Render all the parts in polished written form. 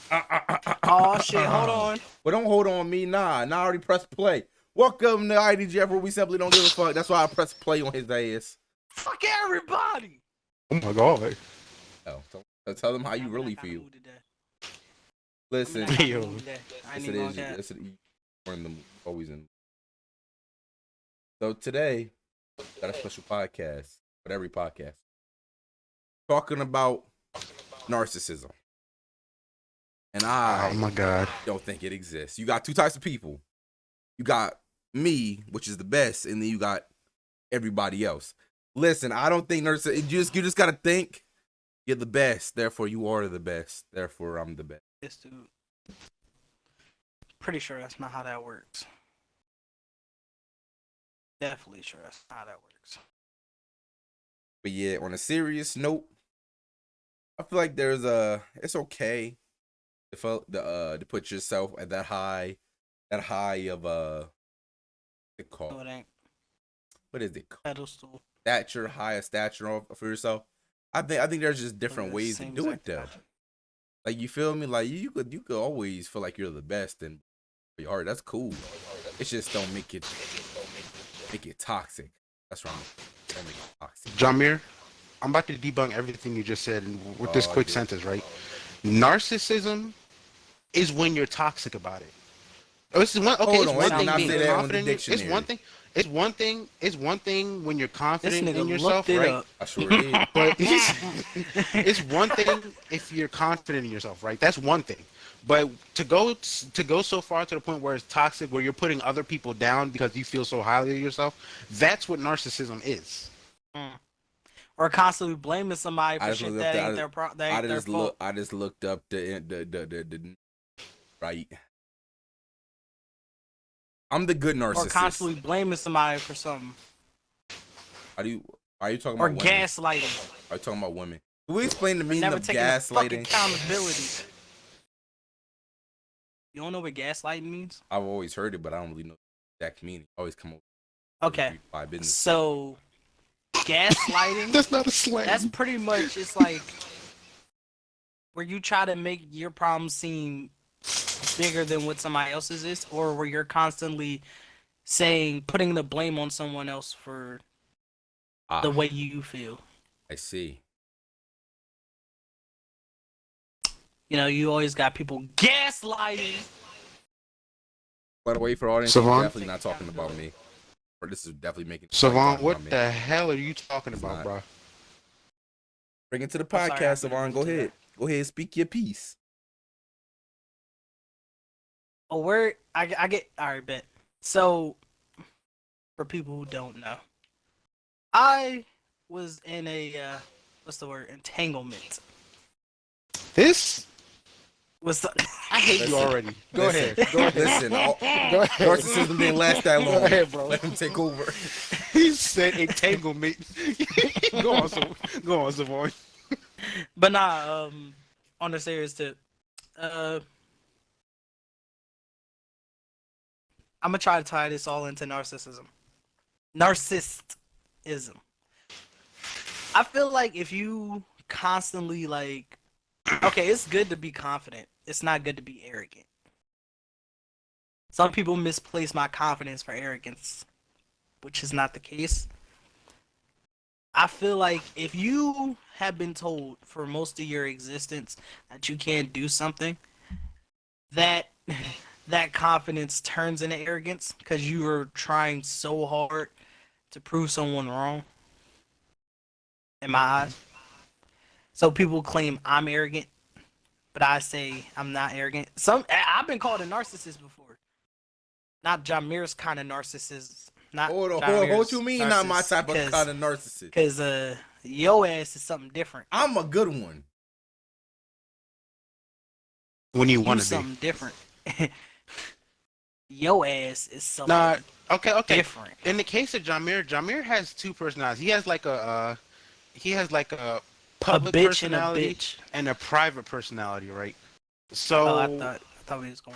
Oh shit, hold on. But don't hold on me, nah. I already pressed play. Welcome to IDGF, where we simply don't give a fuck. That's why I press play on his ass. Fuck everybody. Oh my god. Oh, so tell them how you I'm in really that kinda feel. mood today. Listen, I'm in that kinda Yo. mood today. I ain't yes, it even is. gonna cap. Yes, it is. We're in the always in. So today, got a special podcast, but every podcast talking about narcissism, and Oh I my god. don't think it exists. You got two types of people. You got me, which is the best, and then you got everybody else. Listen, I don't think narcissism. You just gotta think you're the best. Therefore, you are the best. Therefore, I'm the best. This dude. Pretty sure that's not how that works. Definitely sure that's not how that works. But yeah, on a serious note, I feel like it's okay to put yourself at that high of it No, called it ain't. what is it called? Pedestal. Stature, higher stature for yourself. I think there's just different ways to do it though. Like you feel me? Like you could always feel like you're the best and your heart. That's cool. It's just don't make it toxic. That's wrong. Don't make it toxic. Jamir, I'm about to debunk everything you just said with this quick sentence, right? Narcissism is when you're toxic about it. It's one thing being confident. It's one thing. It's one thing when you're confident in yourself, right? Up. I sure did. But it's one thing if you're confident in yourself, right? That's one thing. But to go so far to the point where it's toxic, where you're putting other people down because you feel so highly of yourself, that's what narcissism is. Or constantly blaming somebody for shit that ain't their fault. I just looked up the right. I'm the good narcissist. Or constantly blaming somebody for something. Are you talking or about gaslighting? Are you talking about women? Can we explain the meaning never of taking gaslighting? Accountability. You don't know what gaslighting means? I've always heard it, but I don't really know that meaning. I always come up. Okay. So gaslighting. That's not a slang. That's pretty much it's like where you try to make your problem seem bigger than what somebody else's is, or where you're constantly putting the blame on someone else for the way you feel. I see. You know, you always got people gaslighting. By the way, for audience, Savon? definitely not talking about me. Or this is definitely making. Savon, what the hell are you talking about, bro? Bring it to the podcast, Savon. Go ahead. Go ahead, speak your piece. Oh, where I get all right, bet. So, for people who don't know, I was in a what's the word? Entanglement. This was I hate you already. Go ahead. Listen, Go ahead. narcissism didn't last that long. Go ahead, bro. Let him take over. He said entanglement. Go on, Savon. But nah, on the serious tip, I'm gonna try to tie this all into narcissism. Narcissism. I feel like if you constantly okay, it's good to be confident. It's not good to be arrogant. Some people misplace my confidence for arrogance, which is not the case. I feel like if you have been told for most of your existence that you can't do something, that confidence turns into arrogance because you are trying so hard to prove someone wrong. In my eyes. So people claim I'm arrogant, but I say I'm not arrogant. I've been called a narcissist before. Not Jamir's kind of narcissist. Not hold on. What you mean not my type of kind of narcissist? Because your ass is something different. I'm a good one. When you want to be something different. Your ass is something okay. different. In the case of Jamir has two personalities. He has like a public personality and a private personality, right? So I thought we was going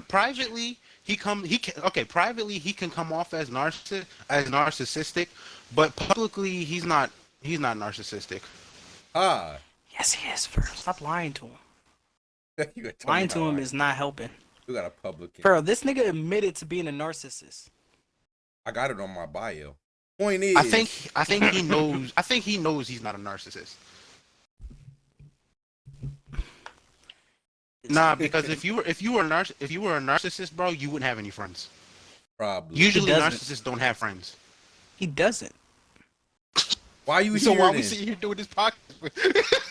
privately he can come off as narcissistic, but publicly he's not narcissistic. Yes, he is. Stop lying to him. Lying to him is not helping. You got a public. Bro, this nigga admitted to being a narcissist. I got it on my bio. Point is, I think he knows. I think he knows he's not a narcissist. Nah, because if you were a narcissist, bro, you wouldn't have any friends. Probably. Usually, narcissists don't have friends. He doesn't. Why you so here? Why then? we sitting here doing this podcast?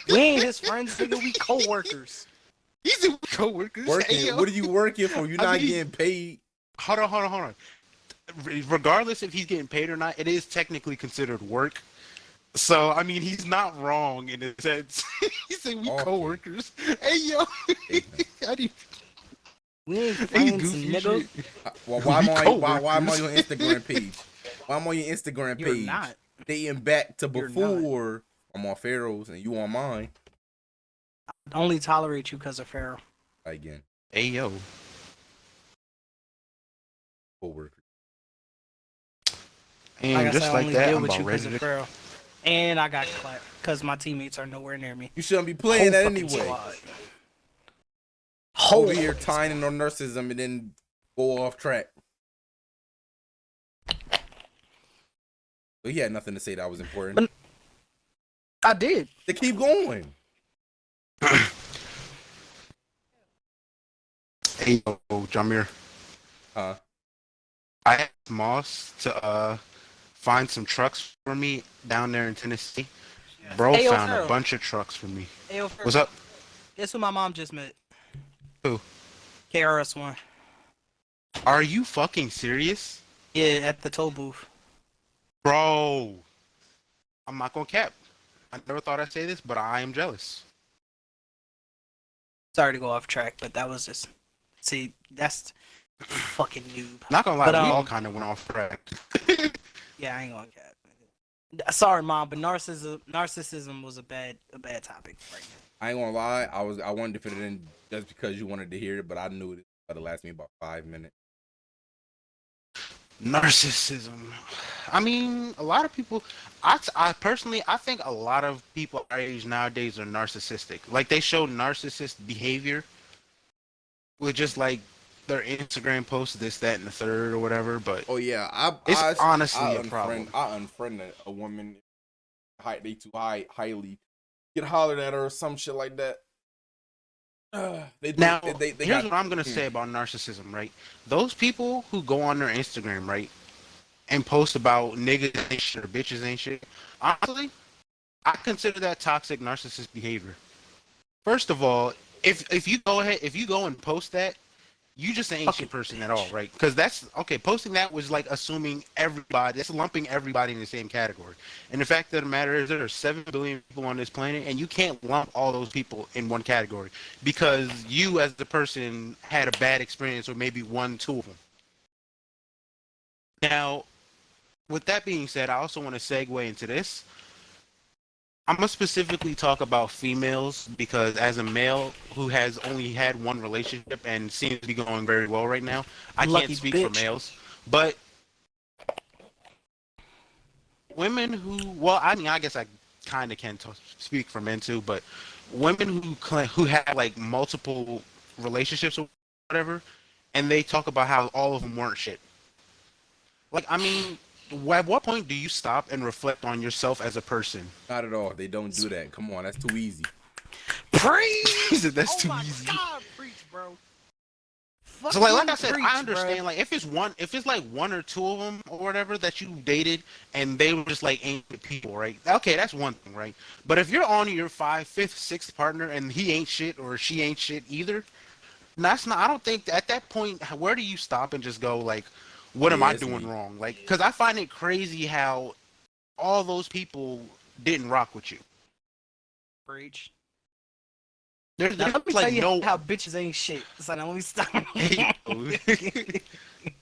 We ain't his friends, nigga. We co-workers. He's a co-workers. Working. Hey, What are you working for? You're not getting paid. Hold on. Regardless if he's getting paid or not, it is technically considered work. So I mean, he's not wrong in a sense. He said we co-workers. Hey yo, how do you? We ain't friends, nigga. Well, why am I on your Instagram page? Why am I on your Instagram page? You're not. Dating back to before I'm on Pharaoh's and you on mine. I only tolerate you because of Pharaoh. Again. Hey yo. Co-worker. And like just I said, like I only that, deal I'm with about you ready because of to. Pharaoh. And I got clapped because my teammates are nowhere near me. You shouldn't be playing that anyway. Over here tying on narcissism and then go off track. But he had nothing to say that was important. But I did. They keep going. Hey yo, Jamir. Huh? I asked Moss to find some trucks for me down there in Tennessee. Bro Hey, yo, found Pharaoh. a bunch of trucks for me. Hey, yo, What's up? Guess who my mom just met? Who? KRS-One. Are you fucking serious? Yeah, at the toll booth. Bro, I'm not gonna cap. I never thought I'd say this, but I am jealous. Sorry to go off track, but that was just... See, that's fucking noob. Not gonna lie, But, we all kind of went off track. Yeah, I ain't gonna cap. Sorry, mom, but narcissism was a bad topic right now. I ain't gonna lie, I wanted to put it in just because you wanted to hear it, but I knew it would last me about 5 minutes. Narcissism. I mean, a lot of people. I personally, I think a lot of people our age nowadays are narcissistic. Like they show narcissist behavior with just like their Instagram posts, this, that, and the third, or whatever. But Oh yeah, it's honestly a problem. I unfriended a woman. They too highly get hollered at her or some shit like that. Here's got, what I'm gonna say about narcissism, right? Those people who go on their Instagram, right, and post about niggas ain't shit or bitches ain't shit. Honestly, I consider that toxic narcissist behavior. First of all, if you go and post that, you just ain't shit person at all, right? Because that's okay. Posting that was like assuming everybody. That's lumping everybody in the same category. And the fact of the matter is, there are 7 billion people on this planet, and you can't lump all those people in one category because you, as the person, had a bad experience or maybe 1, 2 of them. Now, with that being said, I also want to segue into this. I'm gonna specifically talk about females because as a male who has only had one relationship and seems to be going very well right now, I can't speak for males. But women who, well, I mean, I guess I kind of can speak for men too, but women who have like multiple relationships or whatever, and they talk about how all of them weren't shit. Like, I mean, at what point do you stop and reflect on yourself as a person? Not at all. They don't do that. Come on, that's too easy. Preach! That's too my easy. God, preach, bro. So like I said, Preach, I understand. bro. Like if it's like 1 or 2 of them or whatever that you dated and they were just like ain't people, right? Okay, that's one thing, right? But if you're on your 5th, 5th, 6th partner and he ain't shit or she ain't shit either, that's not. I don't think at that point, where do you stop and just go like, what am I doing wrong? Like, because I find it crazy how all those people didn't rock with you. Preach. There's Now, let me like tell you no. how bitches ain't shit. So now let me stop.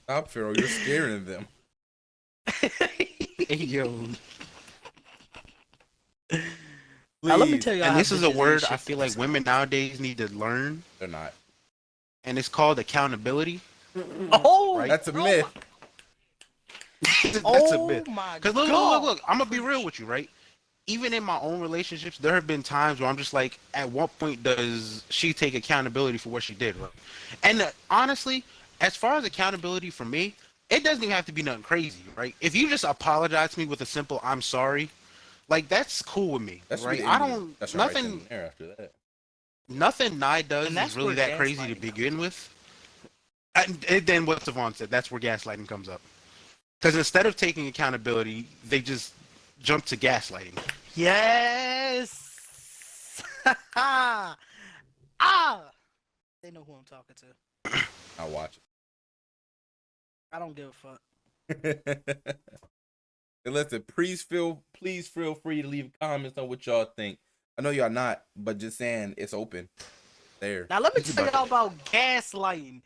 Stop, Pharaoh. You're scaring them. Hey, yo. Now, let me tell you. And how this is a bitches ain't word shit. I feel like women nowadays need to learn. They're not. And it's called accountability. Oh, Right? That's a myth. That's a myth. my Because God. look, I'm gonna be real with you, right? even in my own relationships, there have been times where I'm just like, at what point does she take accountability for what she did, right? And honestly, as far as accountability for me, it doesn't even have to be nothing crazy, right? If you just apologize to me with a simple "I'm sorry," like that's cool with me, That should be right? the I end of don't that's right then nothing and there after that. nothing Nye does And is that's really where that crazy to gaslighting begin comes in. with. And then what Savon said, that's where gaslighting comes up. Because instead of taking accountability, they just jump to gaslighting. Yes. Ah. They know who I'm talking to. I'll watch I don't give a fuck. it. And listen, please feel free to leave comments on what y'all think. I know y'all not, but just saying it's open. There. Now let me tell y'all about gaslighting.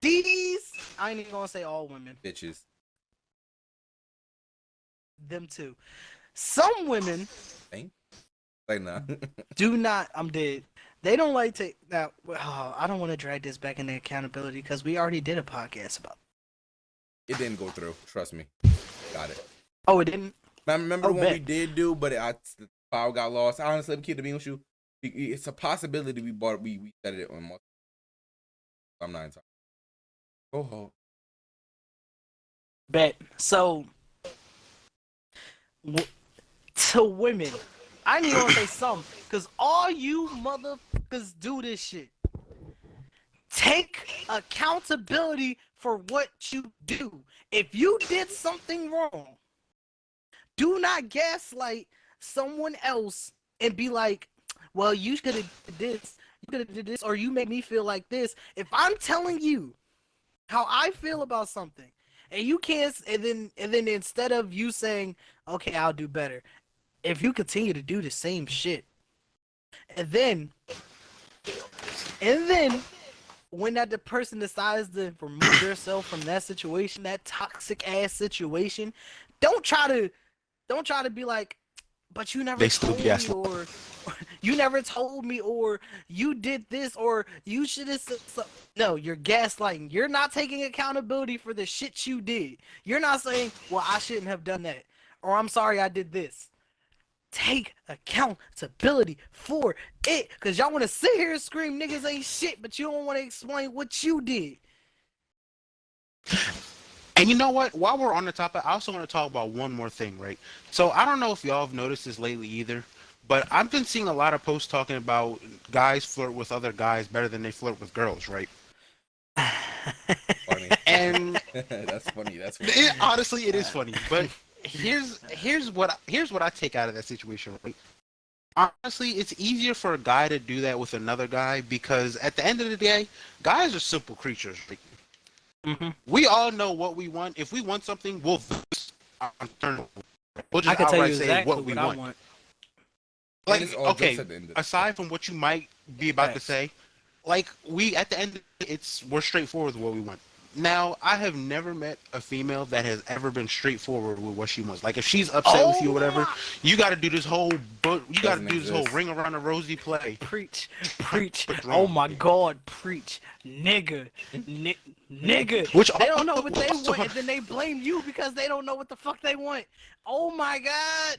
These, I ain't even gonna say all women. Bitches. Them too. Some women Like nah. do not. I'm dead. They don't like to. Now, I don't want to drag this back into accountability because we already did a podcast about It didn't go through. Trust me. Got it. Oh, it didn't? I remember the one bet. we did do, but the file got lost. Honestly, I'm kidding with you. It's a possibility we said it on multiple. I'm not entirely. Oh. Bet. So, to women, I ain't even gonna say some, because all you motherfuckers do this shit. Take accountability for what you do. If you did something wrong, do not gaslight someone else and be like, well, you could have did this, or you made me feel like this. If I'm telling you how I feel about something, and you can't, and then instead of you saying, okay, I'll do better, if you continue to do the same shit, and then when the person decides to remove themselves from that situation, that toxic ass situation, don't try to be like, but you never told me, or you never told me, or you did this, or you should have said so. No, you're gaslighting. You're not taking accountability for the shit you did. You're not saying, well, I shouldn't have done that, or I'm sorry I did this. Take accountability for it, because y'all want to sit here and scream niggas ain't shit, but you don't want to explain what you did. And you know what? While we're on the topic, I also want to talk about one more thing, right? So I don't know if y'all have noticed this lately either, but I've been seeing a lot of posts talking about guys flirt with other guys better than they flirt with girls, right? Funny. And that's funny. That's funny. Honestly, it is funny. But here's what I take out of that situation, right? Honestly, it's easier for a guy to do that with another guy because at the end of the day, guys are simple creatures, right? Mm-hmm. We all know what we want. If we want something, we'll just I can tell you exactly what we want. Like, okay, aside from what you might be about to say, like, we at the end of it, we're straightforward with what we want. Now, I have never met a female that has ever been straightforward with what she wants. Like, if she's upset with you or whatever, you got to do this whole ring around the rosy play. Preach. Oh my God, preach, nigga. Which they don't know what they want, and then they blame you because they don't know what the fuck they want. Oh my God.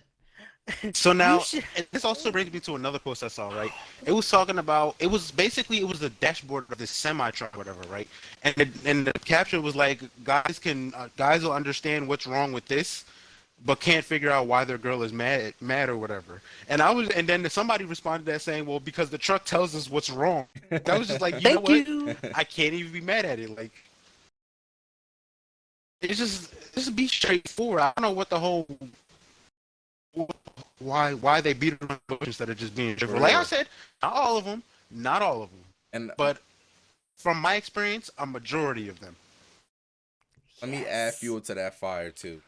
So now, this also brings me to another post I saw, right? It was talking about, it was the dashboard of this semi-truck or whatever, right? And the caption was like, guys will understand what's wrong with this, but can't figure out why their girl is mad or whatever. And then somebody responded to that saying, well, because the truck tells us what's wrong. That was just like, you know what? I can't even be mad at it. Like, it's just be straightforward. I don't know what the whole... Why they beat around the bush instead of just being straightforward. Like I said, not all of them, but from my experience, a majority of them. Let me add fuel to that fire too.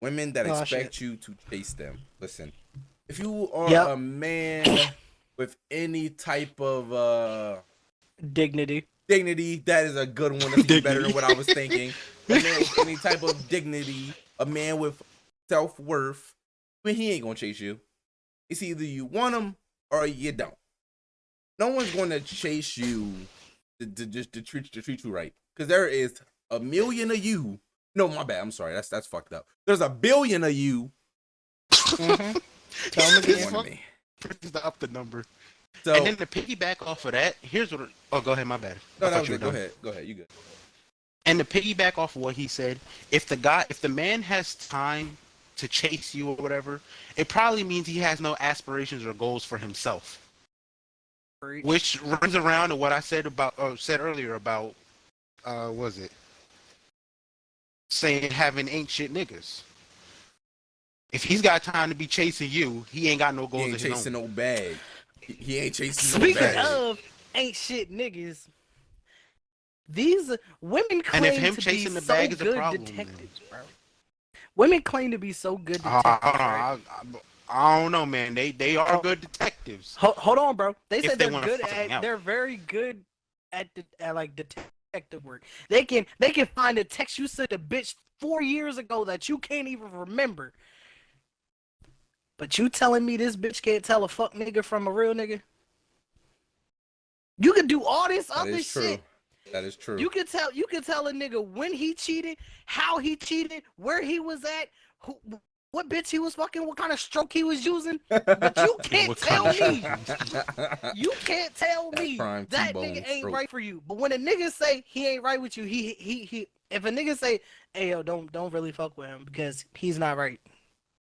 Women that expect you to chase them. Listen, if you are a man with any type of dignity, that is a good one. That's even better than what I was thinking. A man with any type of dignity, a man with self-worth, but he ain't gonna chase you. It's either you want him or you don't. No one's gonna chase you to treat you right. Because there is a million of you. No, my bad. I'm sorry. That's fucked up. There's a billion of you. Mm-hmm. Tell him This again. fuck is to up the number. So, and then to piggyback off of that, here's what. Oh, go ahead. My bad. No, that was it. Go ahead. Go ahead. You good. And to piggyback off of what he said, if the man has time to chase you or whatever, it probably means he has no aspirations or goals for himself. Which runs around to what I said earlier about, was it? Saying having ain't shit niggas. If he's got time to be chasing you, he ain't got no goals. He ain't chasing no bag. He ain't chasing no bag. Speaking of ain't shit niggas, these women claim and if him to chasing be the bag so is a good problem, detectives, bro. Women claim to be so good detectives. Right? I don't know, man. They are good detectives. Hold on, bro. They said they're good at. They're very good at like detective work. They can find a text you sent a bitch 4 years ago that you can't even remember. But you telling me this bitch can't tell a fuck nigga from a real nigga? You can do all this other shit. That is true. You can tell a nigga when he cheated, how he cheated, where he was at, what bitch he was fucking, what kind of stroke he was using. But you can't tell me. You can't tell me that nigga ain't right for you. But when a nigga say he ain't right with you, he if a nigga say, hey yo, don't really fuck with him because he's not right.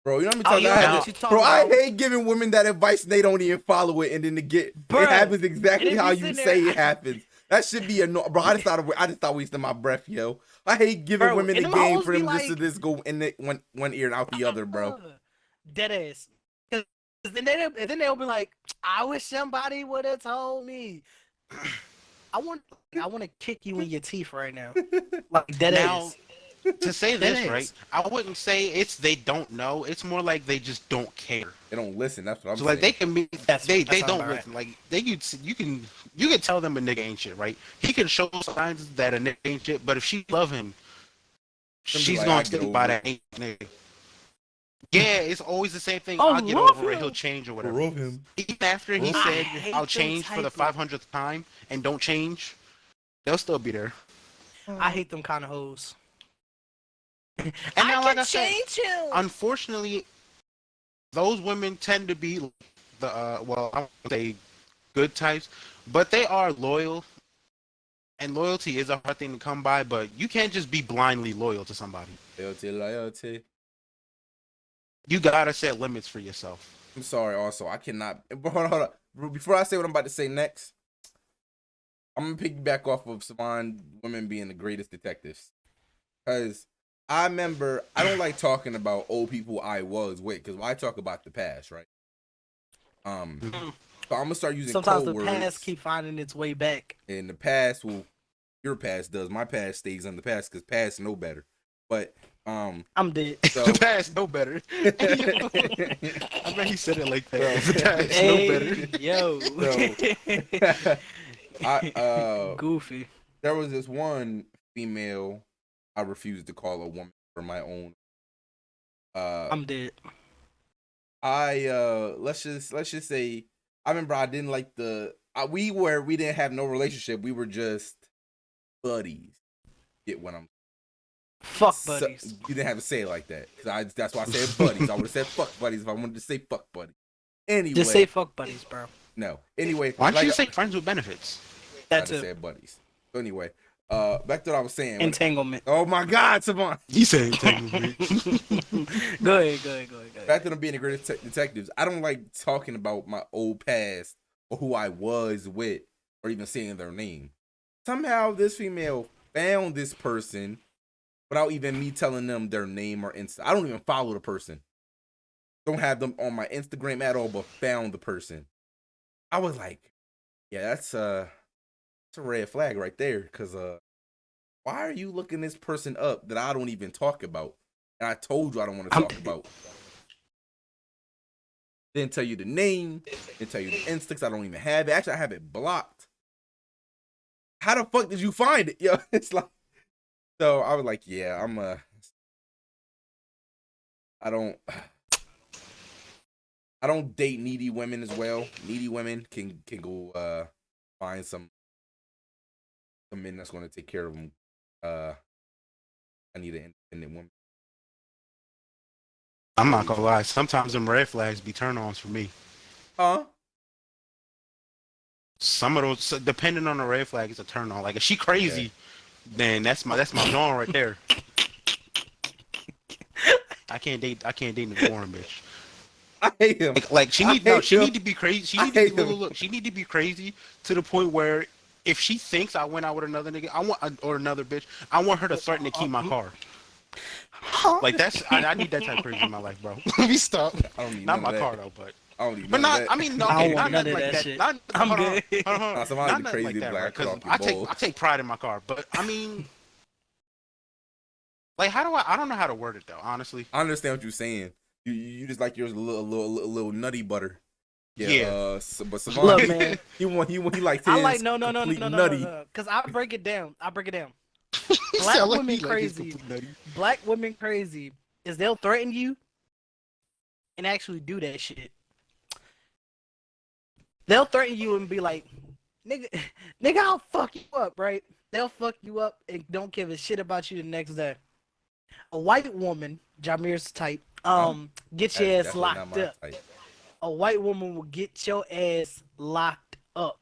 Bro, you know what I'm talking about? Bro, I hate giving women that advice and they don't even follow it, and then it happens exactly how you say it happens. That should be annoying, bro. I just thought wasting my breath, yo. I hate giving women the game for them just to just go in the one ear and out the other, bro. Dead ass. Cause then they'll be like, I wish somebody would have told me. I want to kick you in your teeth right now, like dead ass. To say this, right? I wouldn't say it's they don't know. It's more like they just don't care. They don't listen. That's what I'm saying. Like they can be, they don't listen. Like you can tell them a nigga ain't shit, right? He can show signs that a nigga ain't shit, but if she love him, she's like, gonna stick by that ain't nigga. Yeah, it's always the same thing. I'll get over it. He'll change or whatever. Even after he said I'll change for the 500th time and don't change, they'll still be there. I hate them kind of hoes. And now, like I said, unfortunately, those women tend to be the I won't say good types, but they are loyal, and loyalty is a hard thing to come by. But you can't just be blindly loyal to somebody. Loyalty. You gotta set limits for yourself. I'm sorry. Also, I cannot. Hold on. Before I say what I'm about to say next, I'm gonna piggyback off of Savon women being the greatest detectives, because I remember I don't like talking about old people I was with, because I talk about the past, right? So I'm gonna start using sometimes code the words. past keep finding its way back. And the past your past does. My past stays in the past because past know better. But I'm dead. So, the past know better. I bet he said it like that. The past know better. Goofy. There was this one female I refused to call a woman for my own. I'm dead. Let's just say I remember I didn't like we didn't have no relationship. We were just buddies. Get what I'm. Fuck buddies. You didn't have to say it like that, because that's why I said buddies. I would have said fuck buddies if I wanted to say fuck buddies. Anyway, just say fuck buddies, bro. No. Anyway, why don't you say friends with benefits? That's it. Said buddies. So anyway, back to what I was saying. Entanglement. Oh my God, Savon. You said entanglement. Go ahead. Back to them being the greatest detectives. I don't like talking about my old past or who I was with, or even saying their name. Somehow this female found this person without even me telling them their name or Insta. I don't even follow the person. Don't have them on my Instagram at all, but found the person. I was like, yeah, that's a red flag right there. Because why are you looking this person up that I don't even talk about? And I told you I don't want to talk about. Didn't tell you the name. Didn't tell you the Insta. I don't even have it. Actually, I have it blocked. How the fuck did you find it? Yo, it's like. So I was like, yeah, I don't date needy women as well. Needy women can go find some men that's going to take care of them. I need an independent woman. I'm not gonna lie. Sometimes them red flags be turn-ons for me. Huh? Some of those, depending on the red flag, it's a turn-on. Like if she crazy, then that's my genre right there. I can't date a boring bitch. I hate him. Like she need to be crazy. She need to be look. She need to be crazy to the point where if she thinks I went out with another nigga, or another bitch, I want her to threaten to keep my car. Like that's I need that type of crazy in my life, bro. Let me stop. I don't need Not my that. car though, but. I don't need But not, that. I mean, no, I okay, don't want not none of like that that. shit. Not, I'm hold on, good. hold on, Nah, somebody not the nothing crazy like that, black right? 'Cause off your balls. I take pride in my car, but I mean, like, how do I don't know how to word it though, honestly. I understand what you're saying. You just like yours a little nutty butter. Yeah. But Savon, Look, man. he like I his like no, nutty. because I break it down. You Black sound like women he like his crazy. complete nutty. Black women crazy is they'll threaten you and actually do that shit. They'll threaten you and be like, nigga, I'll fuck you up, right? They'll fuck you up and don't give a shit about you the next day. A white woman, Jameer's type, get your ass locked up. Type. A white woman will get your ass locked up.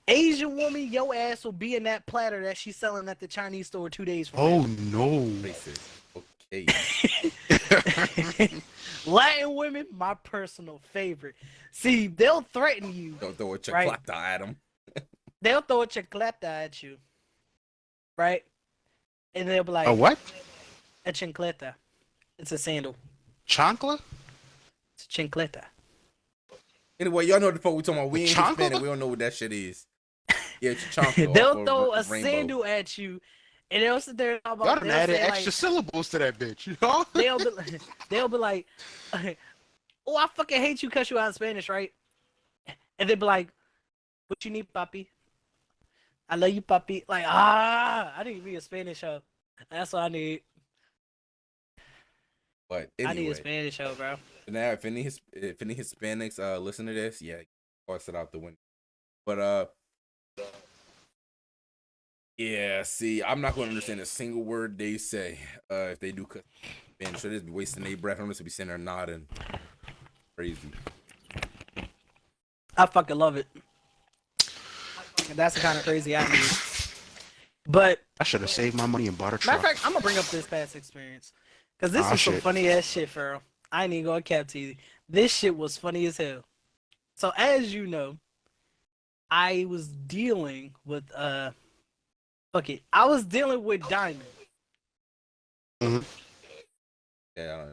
Asian woman, your ass will be in that platter that she's selling at the Chinese store 2 days from Oh now. no. Okay. Latin women, my personal favorite. See, they'll threaten you. Don't throw a chocolate right? at him. They'll throw a chancleta at you, right? And they'll be like, A what? A chancleta. It's a sandal. Chancla? It's a chancleta. Anyway, y'all know what the fuck we talking about. We ain't Chancla? Hispanic. We don't know what that shit is. Yeah, it's a chancla. They'll throw a sandal at you, and they'll sit there and talk about. Y'all done added like, extra syllables to that bitch, you know? they'll be like, oh, I fucking hate you, cuss you out in Spanish, right? And they'll be like, what you need, papi? I love you, papi. Like, I need to be a Spanish show. That's what I need. But anyway, I need a Spanish show, bro. Now, if any Hispanics listen to this, yeah, toss it out the window. But yeah. See, I'm not going to understand a single word they say if they do Spanish. So they just be wasting their breath. I'm just be sitting there nodding. Crazy. I fucking love it. That's the kind of crazy I need. But I should have saved my money and bought a matter truck. of fact, I'm gonna bring up this past experience because this was some funny ass shit, Farrell. I ain't even gonna cap to you. This shit was funny as hell. So as you know, I was dealing with fuck it. I was dealing with Diamond. Mm-hmm. Yeah.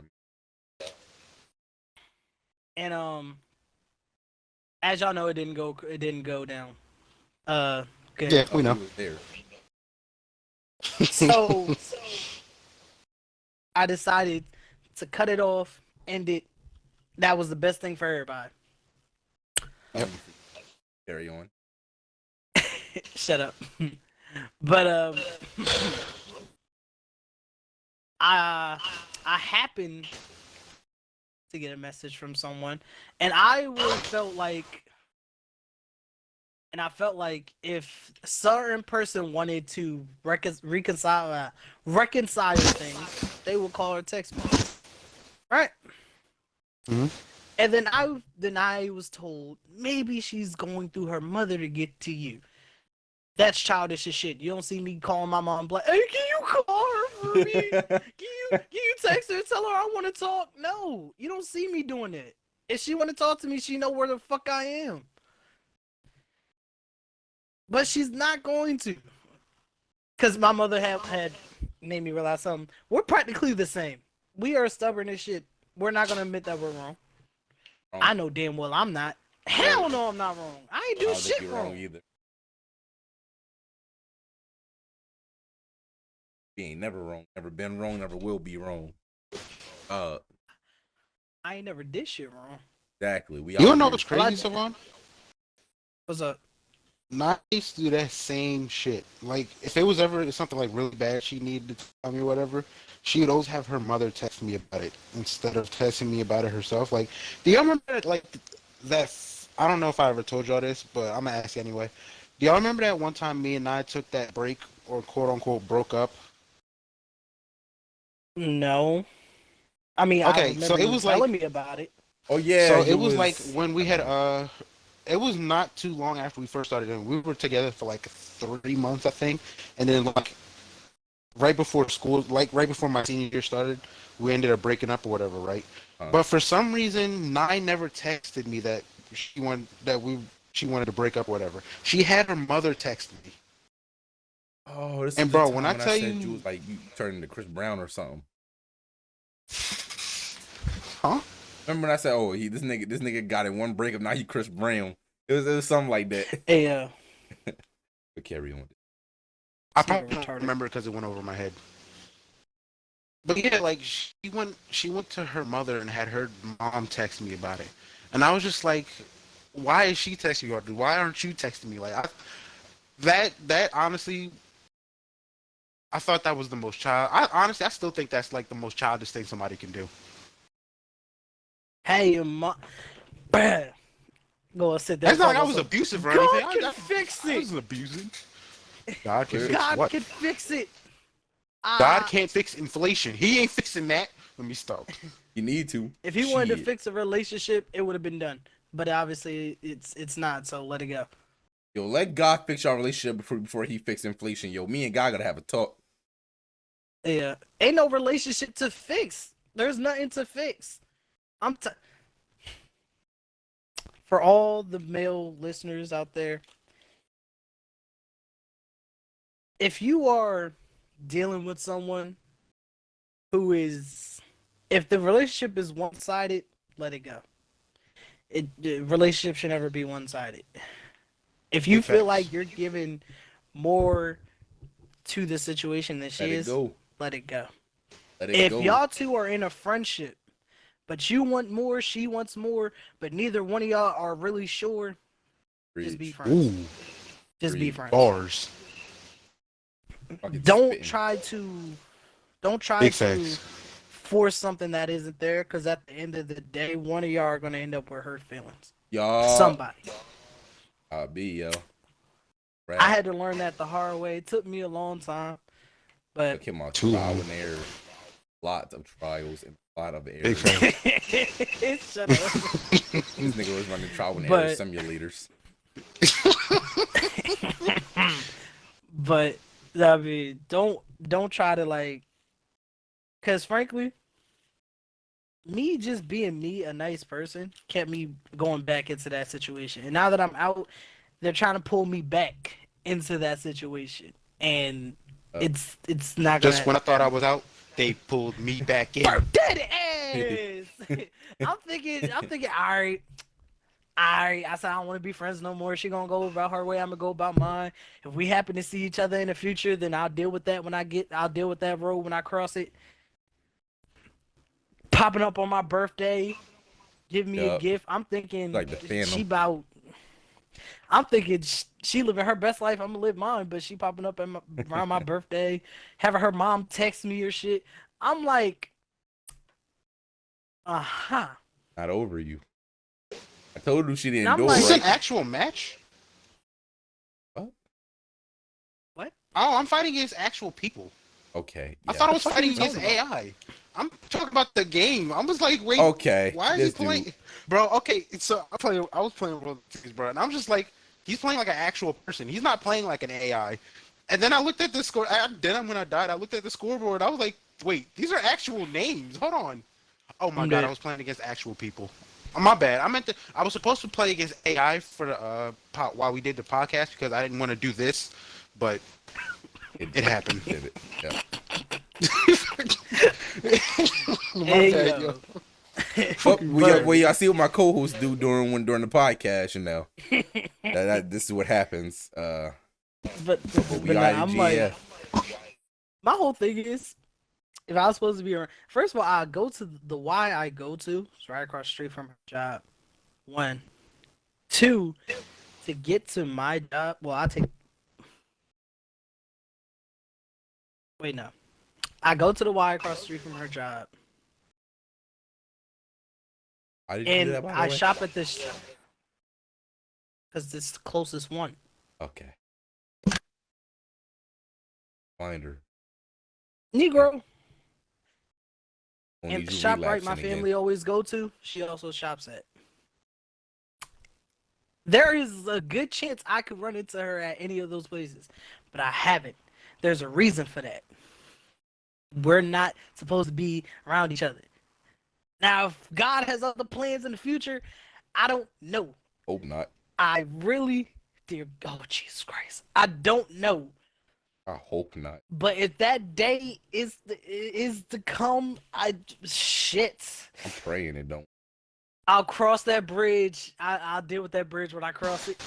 And as y'all know, it didn't go down. Good. Yeah, we know. There. So I decided to cut it off, end it. That was the best thing for everybody. Yep. Carry on. Shut up. But I happened to get a message from someone, and I really felt like, if a certain person wanted to reconcile things, they would call or text me, right? Mm-hmm. And then I was told maybe she's going through her mother to get to you. That's childish as shit. You don't see me calling my mom like, hey, can you call her for me? Can you text her and tell her I want to talk? No, you don't see me doing it. If she want to talk to me, she know where the fuck I am. But she's not going to. Because my mother had made me realize something. We're practically the same. We are stubborn as shit. We're not going to admit that we're wrong. I know damn well I'm not. Hell no, I'm not wrong. I ain't do shit wrong either. We ain't never wrong, never been wrong, never will be wrong. I ain't never did shit wrong. Exactly. You don't know what's crazy, Savon? What's up? I used to do that same shit. Like, if it was ever something like really bad she needed to tell me or whatever, she would always have her mother text me about it instead of texting me about it herself. Like, do y'all remember that, like, that, I don't know if I ever told y'all this, but I'm gonna ask you anyway. Do y'all remember that one time me and I took that break, or quote unquote broke up? No. I mean, I Okay, remember so it you was telling like, me about it. Oh yeah, so it it was like was. when we had it was not too long after we first started, and we were together for like 3 months, I think, and then like right before school, like right before my senior year started, we ended up breaking up or whatever, right? But for some reason, Nye never texted me that she wanted to break up or whatever. She had her mother text me. Oh, this was And the bro, when time I when I tell said you you, was like you turned into Chris Brown or something. huh? Remember when I said, "Oh, this nigga got in one breakup. Now he Chris Brown." It was something like that. Hey, But carry on. I this nigga probably don't retarded. remember because it went over my head. But yeah, like she went to her mother and had her mom text me about it, and I was just like, why is she texting you? Or why aren't you texting me? Like that honestly, I thought that was the most I still think that's like the most childish thing somebody can do. Hey, your mom. Go and sit there It's and not talk like I about was something. abusive or anything. God can fix I it. wasn't abusing. God can Where- fix God what? can fix it. God can't fix inflation. He ain't fixing that. Let me stop. You need to. If he wanted to Shit. fix a relationship, it would have been done. But obviously, it's not. So let it go. Yo, let God fix your relationship before he fix inflation. Yo, me and God gotta have a talk. Yeah, ain't no relationship to fix. There's nothing to fix. I'm t- for all the male listeners out there. If you are dealing with someone who is, if the relationship is one-sided, let it go. The relationship should never be one-sided. If you Big feel facts. like you're giving more to the situation than Let she it is, go. let it go. Let it If go. y'all two are in a friendship, but you want more, she wants more, but neither one of y'all are really sure, just be Preach. friends. Ooh, Just be Preach. friends. bars. Fucking Don't spitting. try Big to facts. force something that isn't there, because at the end of the day, one of y'all are gonna end up with hurt feelings. Y'all. Somebody. I'll be yo. I Rap. had to learn that the hard way. It took me a long time, but Took him on Too trial long. and error. Lots of trials and a lot of Big errors. facts. shut up. This nigga was running trial and error But simulators. but I mean, don't try to like, because frankly, me just being me, a nice person, kept me going back into that situation. And now that I'm out, they're trying to pull me back into that situation, and it's not Just gonna. when I thought I was out, they pulled me back in. Burp that ass. I'm thinking. All right. I said I don't want to be friends no more. She gonna go about her way. I'm gonna go about mine. If we happen to see each other in the future, then I'll deal with that I'll deal with that road when I cross it. Popping up on my birthday, give me a Yup. gift. I'm thinking Like the Phantom. I'm thinking she living her best life. I'm gonna live mine, but she popping up around my birthday, having her mom text me or shit. I'm like, Not over you. I told you she And didn't I'm do like, Is it this an right. actual match? what? Oh, I'm fighting against actual people. Okay. I Yeah. thought I The was fuck are you fighting against talking about? AI. I'm talking about the game. I was like, wait, Okay. why is This he playing? dude. Bro, okay, so I was playing World of Tanks, bro, and I'm just like, he's playing like an actual person. He's not playing like an AI. And then I looked at the score. Then when I died, I looked at the scoreboard. I was like, wait, these are actual names. Hold on. Oh my I'm god, I dead. was playing against actual people. My bad. I was supposed to play against AI for the while we did the podcast because I didn't want to do this, but it happened. Did it. Yeah. My Hey bad, yo. yo. Well, I see what my co-hosts do during the podcast. You know, this is what happens. but But we nah, I'm like, IGF. my whole thing is, if I was supposed to be around, first of all, I go to the Y I go to. It's right across the street from her job. 1, 2, to get to my job. Well, I take. Wait, no. I go to the Y across the street from her job, Why did you do and that, by the I way? shop at this because it's the closest one. Okay. Find her. Negro. And the shop right my family always go to, she also shops at. There is a good chance I could run into her at any of those places, but I haven't. There's a reason for that. We're not supposed to be around each other. Now, if God has other plans in the future, I don't know. Hope not. I really, oh Jesus Christ, I don't know. I hope not. But if that day is to come, shit. I'm praying it don't. I'll cross that bridge. I'll deal with that bridge when I cross it.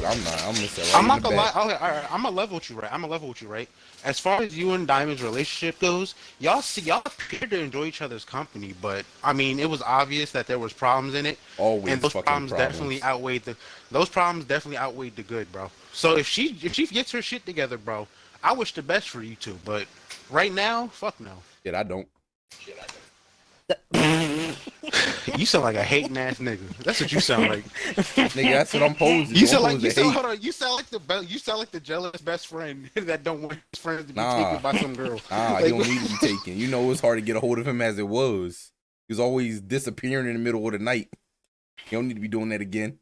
I'm not gonna say. I'm not gonna lie. Okay, all right, I'm gonna level with you, right? As far as you and Diamond's relationship goes, y'all appear to enjoy each other's company, but I mean, it was obvious that there was problems in it. Always, and those problems definitely outweighed the good, bro. So if she gets her shit together, bro, I wish the best for you two. But right now, fuck no. Shit, I don't. You sound like a hating ass nigga. That's what you sound like. Nigga, that's what I'm posing. You sound like the jealous best friend that don't want his friends to be taken by some girl. Like, you don't need to be taken. You know it's hard to get a hold of him as it was. He was always disappearing in the middle of the night. You don't need to be doing that again.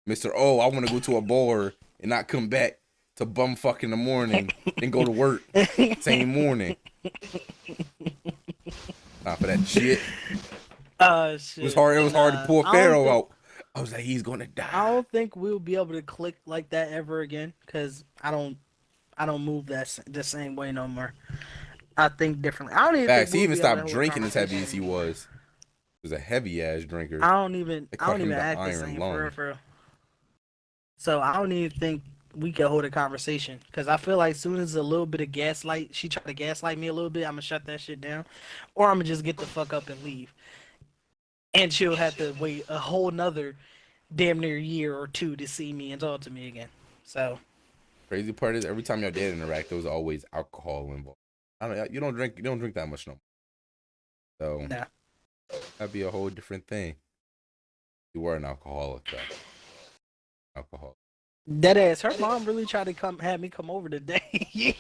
Mr. Oh, I want to go to a bar and not come back to bumfuck in the morning and go to work same morning. Not for that shit. Shit. It was hard to pull Pharaoh out. I was like, he's gonna die. I don't think we'll be able to click like that ever again, because I don't move the same way no more. I think differently. I don't even think he even stopped drinking as heavy as he was. He was a heavy ass drinker. I don't even act the same for real. So I don't even think we can hold a conversation, because I feel like as soon as a little bit of gaslight, she tried to gaslight me a little bit, I'm gonna shut that shit down, or I'm gonna just get the fuck up and leave, and she'll have to wait a whole nother damn near year or two to see me and talk to me again. So crazy part is every time y'all did interact, there was always alcohol involved. You don't drink that much no more. So nah. That'd be a whole different thing. You were an alcoholic though. Alcohol. That ass. Her mom really tried to have me come over today.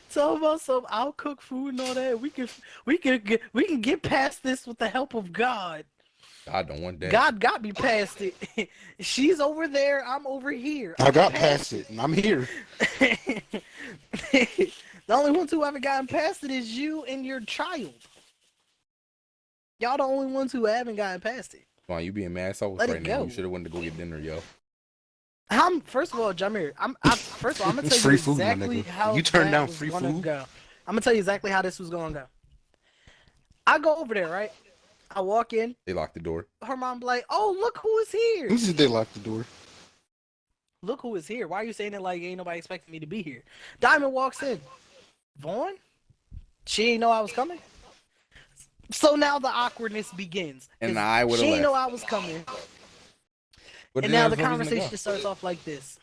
Talk about some. I'll cook food and all that. We can get past this with the help of God. God don't want that. God got me past it. She's over there. I'm over here. I got past it, and I'm here. The only ones who haven't gotten past it is you and your child. Y'all the only ones who haven't gotten past it. Come on, you being mad sauce right now. You should have went to go get dinner, yo. First of all, Jamir, I'm gonna tell you exactly how you turned down free food. Go. I'm gonna tell you exactly how this was gonna go. I go over there, right? I walk in. They lock the door. Her mom be like, "Oh, look who is here." They locked the door. Look who is here. Why are you saying it like ain't nobody expecting me to be here? Diamond walks in. Vaughn? She ain't know I was coming. So now the awkwardness begins. And I would have She left. ain't know I was coming. But and now the conversation starts off like this.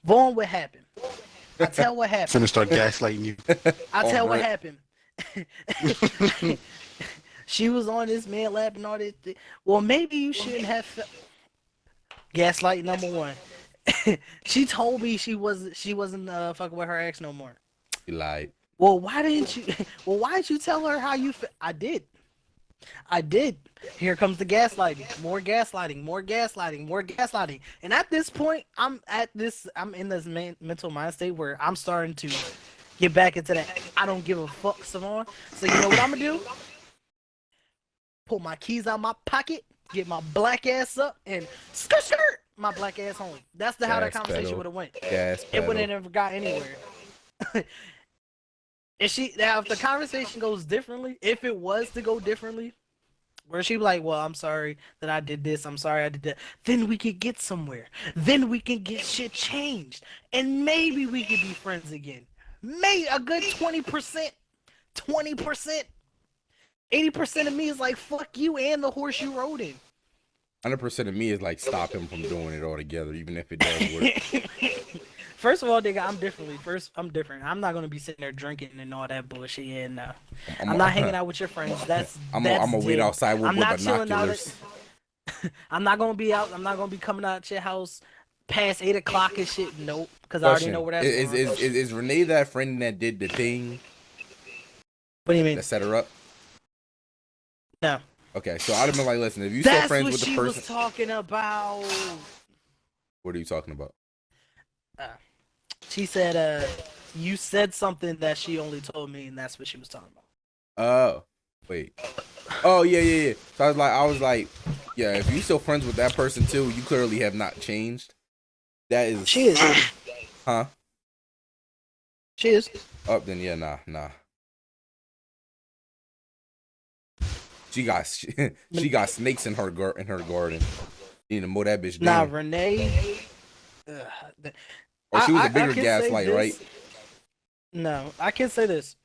Vaughn, what happened? I tell what happened. Finna start gaslighting you. I tell what happened. She was on this man lap and all this. Well, maybe you shouldn't have. Gaslight number one. She told me she wasn't fucking with her ex no more. You lied. Well, why didn't you tell her how you feel? I did. Here comes the gaslighting. More gaslighting. And at this point, I'm in this mental mind state where I'm starting to get back into that I don't give a fuck some more. So you know what I'm gonna do? Pull my keys out my pocket, get my black ass up, and skirt my black ass home. That's how that conversation would have went. It wouldn't have never got anywhere. If the conversation goes differently, if it was to go differently, where she'd be like, well, I'm sorry that I did this, I'm sorry I did that, then we could get somewhere. Then we can get shit changed. And maybe we could be friends again. Maybe a good 20%. 80% of me is like, fuck you and the horse you rode in. 100% of me is like, stop him from doing it all together, even if it does work. First of all, nigga, I'm different. I'm not gonna be sitting there drinking and all that bullshit. Yeah, no. I'm not hanging out with your friends. I'm gonna wait outside with binoculars. I'm not gonna be out. I'm not gonna be coming out at your house past 8 o'clock and shit? Nope, because I already know where that's going. Is Renee that friend that did the thing? What do you mean? That set her up? No. Okay, so I'd have been like, listen, if you still friends with the person. That's what she was talking about. What are you talking about? She said, you said something that she only told me, and that's what she was talking about. Oh, wait. Oh, yeah. So I was like, yeah, if you still friends with that person too, you clearly have not changed. That is. She is. Huh? She is. Oh, then yeah, nah. She got snakes in her garden. You need to mow that bitch down. Nah, Renee. Or she was a bigger gaslight, right? No, I can say this.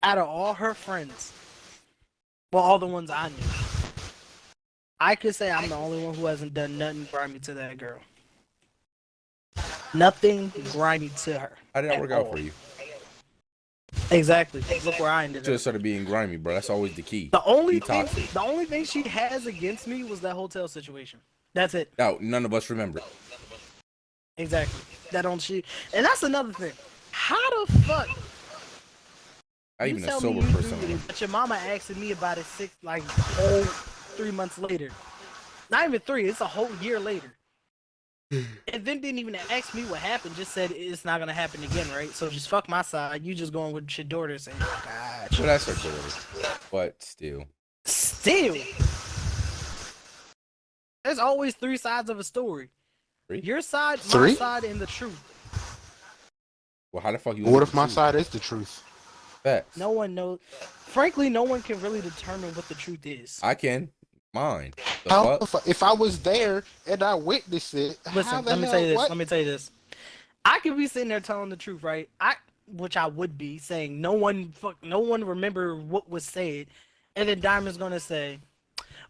Out of all her friends, well, all the ones I knew, I could say I'm the only one who hasn't done nothing grimy to that girl. Nothing grimy to her. How did that work out for you? Exactly. Look where I ended up. Just started being grimy, bro. That's always the key. The only thing she has against me was that hotel situation. That's it. No, none of us remember. Exactly. And that's another thing. How the fuck? Not even a sober person. But your mama asking me about it 3 months later. Not even 3. It's a whole year later. And then didn't even ask me what happened. Just said it's not gonna happen again, right? So just fuck my side. You just going with your daughter saying, "God." Well, that's her daughter, but still. There's always 3 sides of a story. 3? Your side, my side, and the truth. Well, how the fuck you? What if my side is the truth? Facts. No one knows. Frankly, no one can really determine what the truth is. I can. Mine. If I was there and I witnessed it, listen. Let me tell you this. I could be sitting there telling the truth, right? Which I would be saying. No one remember what was said, and then Diamond's gonna say,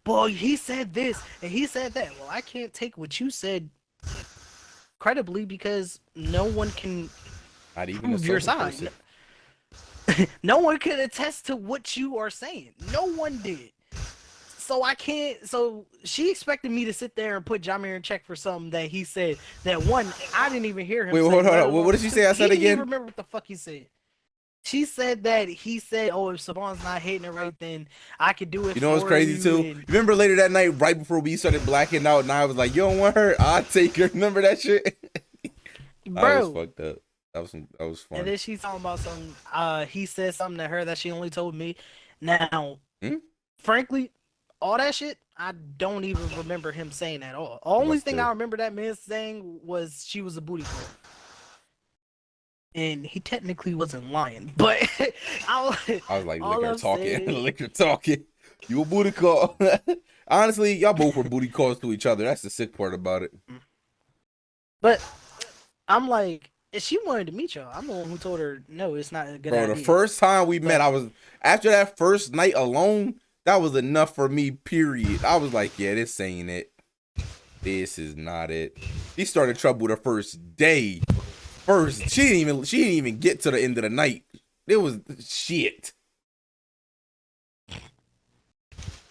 "Boy, he said this and he said that." Well, I can't take what you said credibly because no one can prove your side. No one can attest to what you are saying. No one did. So I can't. So she expected me to sit there and put Jameer in check for something that he said. That one, I didn't even hear him. Wait, hold on. What did she say? I said again. I didn't remember what the fuck he said. She said that he said, "Oh, if Savon's not hating it right, then I could do it." You know what's crazy too? You remember later that night, right before we started blacking out, and I was like, "You don't want her? I'll take her." Remember that shit? Bro, I was fucked up. That was fun. And then she's talking about some. He said something to her that she only told me. Now, frankly, all that shit, I don't even remember him saying at all. The only thing I remember that man saying was she was a booty call. And he technically wasn't lying, but I was like, liquor talking. You a booty call. Honestly, y'all both were booty calls to each other. That's the sick part about it. But I'm like, if she wanted to meet y'all, I'm the one who told her, no, it's not a good idea. Bro, the first time we met, after that first night alone, that was enough for me, period. I was like, yeah, this ain't it. This is not it. She started trouble the first day. She didn't even get to the end of the night. It was shit.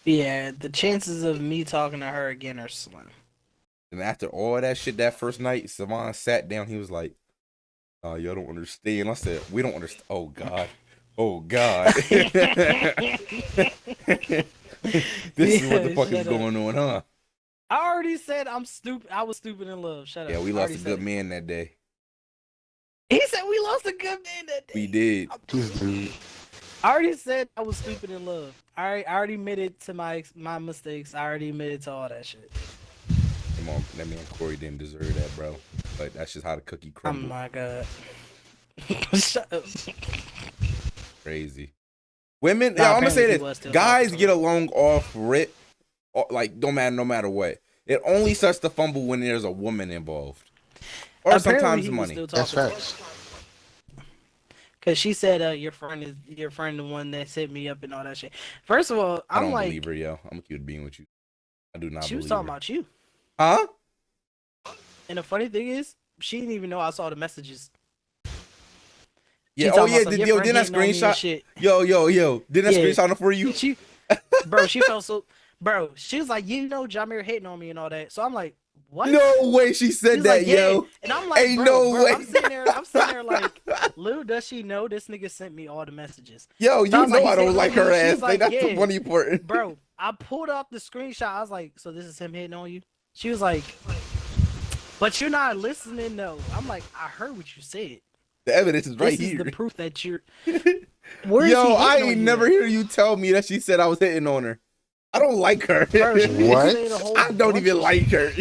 Yeah, the chances of me talking to her again are slim. And after all that shit that first night, Savon sat down. He was like, "Oh, y'all don't understand." I said, "We don't understand." Oh God. Oh God. This is what the fuck is going on, huh? I already said I'm stupid. I was stupid in love. Shut up. Yeah, we lost a good man that day. He said we lost a good man that day. We did. I already said I was stupid in love. I already admitted to my mistakes. I already admitted to all that shit. Come on, that man Corey didn't deserve that, bro. But that's just how the cookie crumbled. Oh my God. Shut up. Crazy. Women, I'm gonna say this. Guys get along off rip, like no matter what. It only starts to fumble when there's a woman involved. Or apparently sometimes money. That's facts. Cause she said, your friend the one that set me up and all that shit. First of all, I don't believe her, yo. I'm gonna keep being with you. I do not. She was talking about you. Huh? And the funny thing is, she didn't even know I saw the messages. Yeah. Oh yeah. Didn't that screenshot? Yo. Didn't that screenshot for you? Bro, she felt so. Bro, she was like, you know, Jameer hating on me and all that. So I'm like, what? No way she said She's that, like, yeah. yo. And I'm like, Ain't bro, no way. I'm sitting there like, little does she know this nigga sent me all the messages. Yo, So you know I don't like her ass. She's like, That's yeah. the funny part. Bro, I pulled up the screenshot. I was like, so this is him hitting on you? She was like, but you're not listening though. I'm like, I heard what you said. The evidence is right here. This is the proof that you're. Yo, I ain't never hear you tell me that she said I was hitting on her. I don't like her. Bro, what? I don't even like her.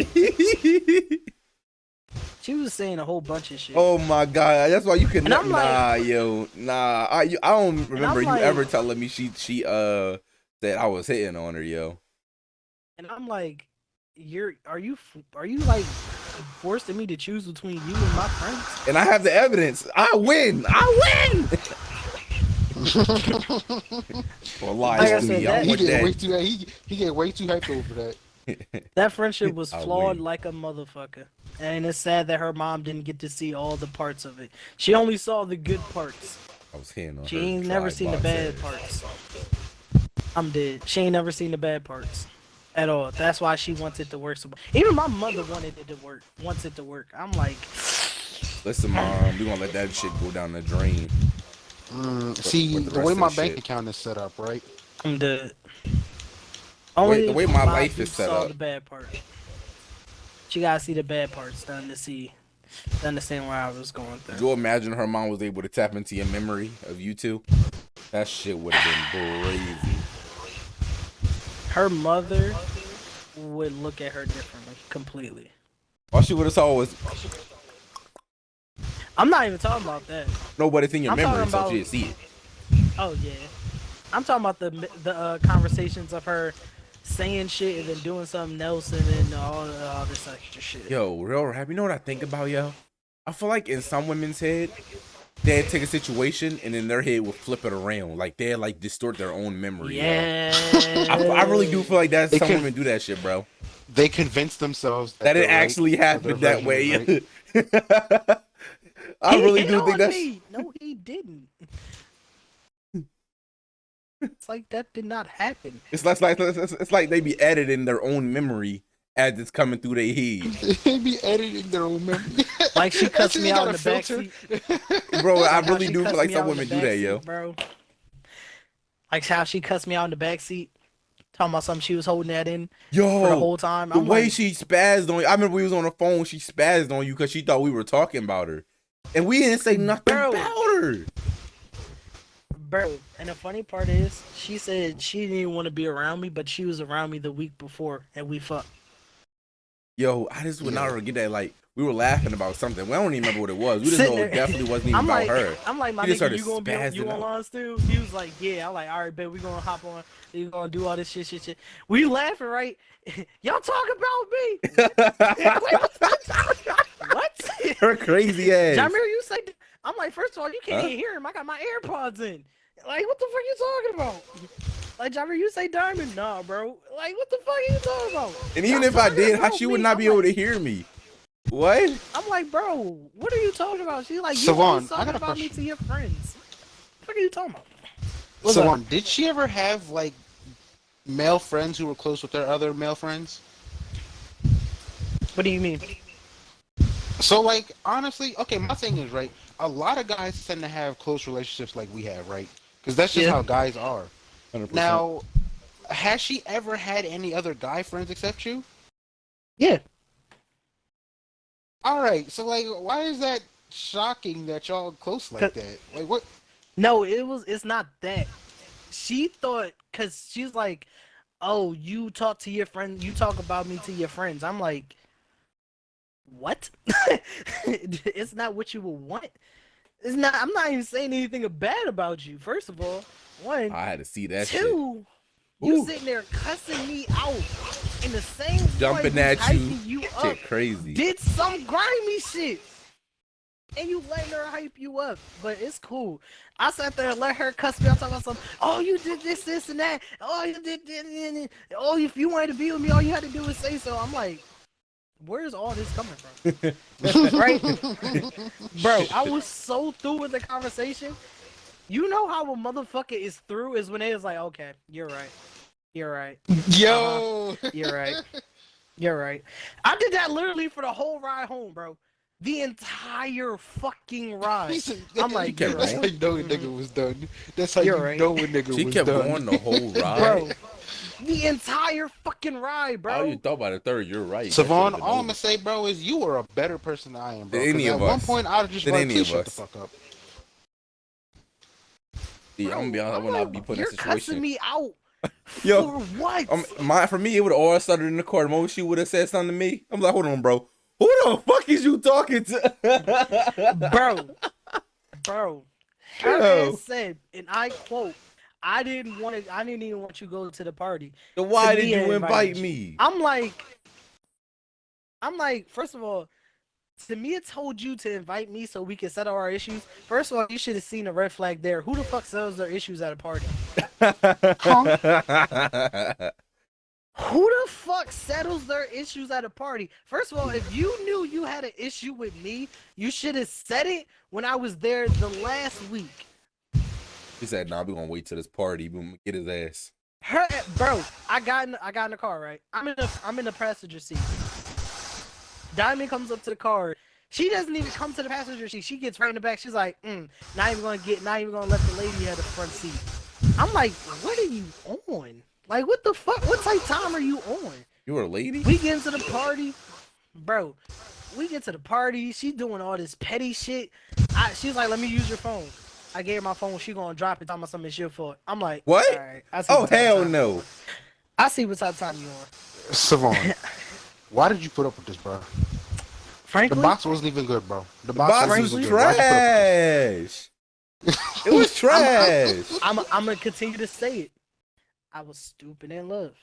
She was saying a whole bunch of shit. Oh my god, that's why you can. Nah, like, yo, nah. I don't remember you like, ever telling me she said I was hitting on her, yo. And I'm like, are you like forcing me to choose between you and my friends? And I have the evidence. I win. Well, lies like to I said, me. He get way too hyped over that. That friendship was flawed like a motherfucker. And it's sad that her mom didn't get to see all the parts of it. She only saw the good parts. I was hitting on her. She ain't never seen the bad parts. I'm dead. She ain't never seen the bad parts at all. That's why she wants it to work. Even my mother wanted it to work. Wants it to work. I'm like, listen, mom, we gonna let that shit go down the drain. See, the way my bank account is set up, right? I'm dead. The way my life is set saw up. The bad part. She gotta see the bad parts to understand where I was going through. Could you imagine her mom was able to tap into your memory of you two? That shit would have been crazy. Her mother would look at her differently, completely. All she would have saw was. I'm not even talking about that. No, but it's in your memory, so she didn't see it. Oh yeah, I'm talking about the conversations of her saying shit and then doing something else and then all this extra shit. Yo, real rap. You know what I think about, yo? I feel like in some women's head, they'd take a situation and in their head would flip it around, like they'd like distort their own memory. Yeah, I really do feel like some women do that shit, bro. They convince themselves that it actually happened that way. Right? I really do think that's. No, he didn't. It's like that did not happen. It's like they be editing their own memory as it's coming through their head. They be editing their own memory. Like she cussed me out in the backseat. Bro, I really do feel like some women do that, yo. Bro. Like how she cussed me out in the backseat. Talking about something she was holding that in for the whole time. The way she spazzed on you. I remember we was on the phone, she spazzed on you because she thought we were talking about her. And we didn't say nothing about her. Bro, and the funny part is, she said she didn't even want to be around me, but she was around me the week before, and we fucked. Yo, I just would not forget that. Like, we were laughing about something. We don't even remember what it was. We just know it definitely wasn't even about her. I'm like, my nigga, you gonna on still? He was like, yeah. I'm like, all right, babe, we gonna hop on. We gonna do all this shit. We laughing, right? Y'all talk about me. What? Her crazy ass. Jamir, you say, I'm like, first of all, you can't even hear him. I got my AirPods in. Like, what the fuck you talking about? Like, Jamir, you say Diamond? Nah, bro. Like, what the fuck are you talking about? And even if I did, she would not be able to hear me. What? I'm like, bro, what are you talking about? She's like, you Savon, talking about me to your friends. What are you talking about? Savon, did she ever have, like, male friends who were close with their other male friends? What do you mean? So, like, honestly, okay, my thing is, right, a lot of guys tend to have close relationships like we have, right? Because that's just how guys are. 100%. Now, has she ever had any other guy friends except you? Yeah. All right, so, like, why is that shocking that y'all close like that? Like, what? No, it's not that. She thought, because she's like, oh, you talk to your friends, you talk about me to your friends. I'm like, what? It's not what you would want. It's not. I'm not even saying anything bad about you. First of all, one. I had to see that. Two. Shit. You sitting there cussing me out in the same jumping at you up, shit crazy. Did some grimy shit, and you letting her hype you up. But it's cool. I sat there and let her cuss me out, talking about something. Oh, you did this, and that. Oh, you did this. Oh, if you wanted to be with me, all you had to do was say so. I'm like, where's all this coming from? Right? Bro, I was so through with the conversation. You know how a motherfucker is through is when they was like, okay, you're right. You're right. Yo! You're right. You're right. I did that literally for the whole ride home, bro. The entire fucking ride. I'm like, you're that's right. how you know a nigga was done. That's how You're you right. know a nigga She was kept done. going the whole ride. Bro, the entire fucking ride, bro. All you thought about the third, you're right. Savon, all I'm gonna say, bro, is you are a better person than I am, bro. Than any Because of at one us. point, I was just Than like, any please of shut the us. fuck up. Yeah, I'm gonna be honest. I would not be put in You're that cussing situation. me out. Yo, For what? for me, it would have all started in the car. The moment she would have said something to me, I'm like, hold on, bro. Who the fuck is you talking Bro. Her Yo. ass said, and I quote, I didn't even want you to go to the party. So why To did me, you I invite invited me? I'm like, first of all, Tamia told you to invite me so we can settle our issues. First of all, you should have seen a red flag there. Who the fuck settles their issues at a party? Huh? Who the fuck settles their issues at a party? First of all, if you knew you had an issue with me, you should have said it when I was there the last week. He said, "Nah, we gonna wait till this party. We gonna get his ass." Bro, I got in the car, right? I'm in the passenger seat. Diamond comes up to the car. She doesn't even come to the passenger seat. She gets right in the back. She's like, not even gonna let the lady have the front seat. I'm like, what are you on? Like, what the fuck? What type of time are you on? You were a lady? We get into the party, bro. We get to the party. She doing all this petty shit. She's like, let me use your phone. I gave her my phone. She gonna drop it. Talking about something shit for it. I'm like, what? All right, Oh hell no! I see what type of time you on. Savon, why did you put up with this, bro? Frankly, The box wasn't even good, bro. The box wasn't was even good. Why'd you put up with this? trash. It was trash. I'm gonna continue to say it. I was stupid in love.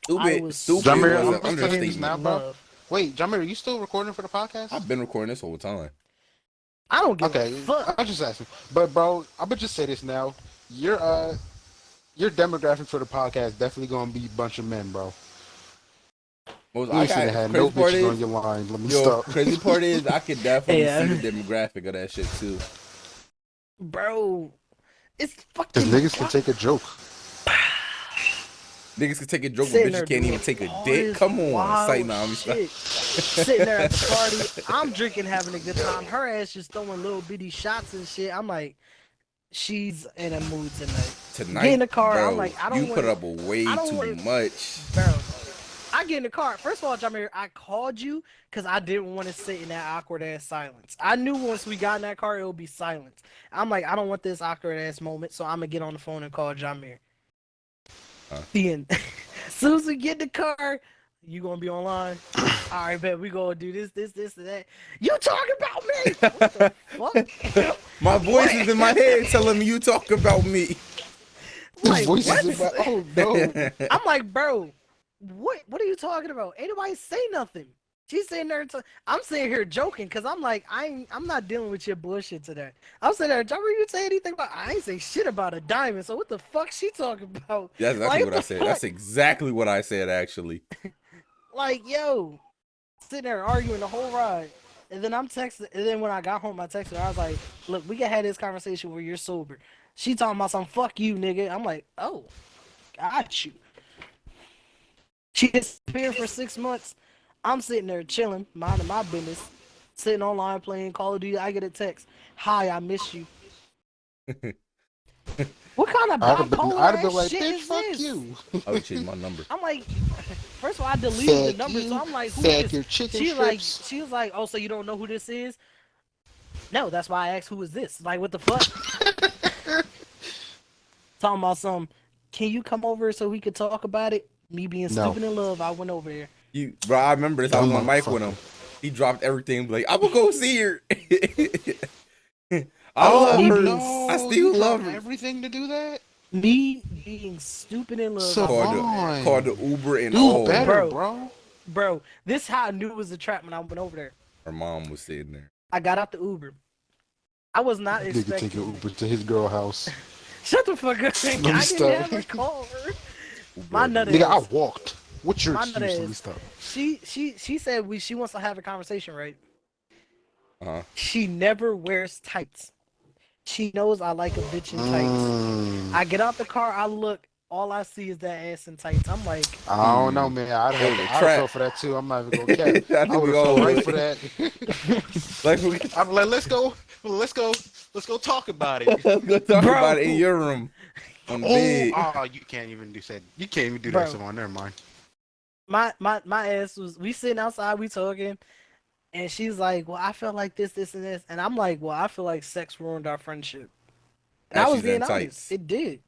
Stupid was was an I'm saying this understatement. now, bro. Love. Wait, Jamir, are you still recording for the podcast? I've been recording this whole time. I don't give Okay, a fuck. I'm just asking. But bro, I'm gonna just say this now. Your demographic for the podcast definitely gonna be a bunch of men, bro. Most, You I should have got, had crazy no part bitches on is, your line. Let me yo, stop. crazy part is, I could definitely Yeah. see the demographic of that shit too. Bro, it's fucking. Because niggas can take a joke. Niggas can take a joke, but Sitting bitches there can't even doing take a all dick. this Come on, wild say nah, I'm shit. Sitting there at the party, I'm drinking, having a good time. Her ass just throwing little bitty shots and shit. I'm like, she's in a mood tonight. Tonight, Get in the car. bro, I'm like, I don't you want. put up way I don't too want- much. Bro, I get in the car. First of all, Jamir, I called you because I didn't want to sit in that awkward ass silence. I knew once we got in that car, it would be silence. I'm like, I don't want this awkward ass moment, so I'm gonna get on the phone and call Jamir. Then, as soon as we get in the car, you gonna be online. All right, bet we gonna do this, and that. You talking about me? What the fuck? My voice is in my head telling me you talk about me. Like, Voices what? in my- oh no. I'm like, bro, what are you talking about? Ain't nobody say nothing. She's sitting there. I'm sitting here joking because I'm like, I'm not dealing with your bullshit today. I'm sitting there. Jammer, you say anything about? I ain't say shit about a diamond. So what the fuck she talking about? That's exactly Like, what I said. fuck? That's exactly what I said, actually. Like, yo, sitting there arguing the whole ride. And then I'm texting. And then when I got home, I texted her. I was like, look, we can have this conversation where you're sober. She talking about some fuck you, nigga. I'm like, oh, got you. She disappeared for 6 months. I'm sitting there chilling, minding my business, sitting online playing Call of Duty. I get a text. Hi, I miss you. What kind of bipolar I'd have been ass like, shit bitch, is fuck this? you. I would change my number. I'm like, first of all, I deleted the Fuck number, you. so I'm like, who Fuck is your this? chicken She strips. was like, oh, so you don't know who this is? No, that's why I asked, who is this? Like, what the fuck? Talking about some, can you come over so we could talk about it? Me being No. stupid in love, I went over there. Bro, I remember this. I was on mic with him. He dropped everything. Like, I'm gonna go see her. I love her. No, I still you love dropped her. everything to do that? Me being stupid in love. So- Come Called the Uber and Do all. better, Bro. bro. Bro, this how I knew it was a trap when I went over there. Her mom was sitting there. I got out the Uber. I was not Nigga take an expecting. Uber to his girl house. Shut the fuck up. I me didn't stop. have a car. My nut Nigga, I ass. walked. What's your My excuse? nut Let me ass. stop. She said she wants to have a conversation, right? Uh-huh. She never wears tights. She knows I like a bitch in tights. I get out the car, I look, all I see is that ass and tights. I'm like, I don't know, man. I'd have fell for that too. I'm not even gonna cap. I would have fell right for that. I'm like, let's go talk about it. Let's go talk about it in your room. On the bed. Oh, you can't even do that. You can't even do that. So never mind. My ass was. We sitting outside, we talking, and she's like, "Well, I felt like this, and this," and I'm like, "Well, I feel like sex ruined our friendship." And I was being honest. It did.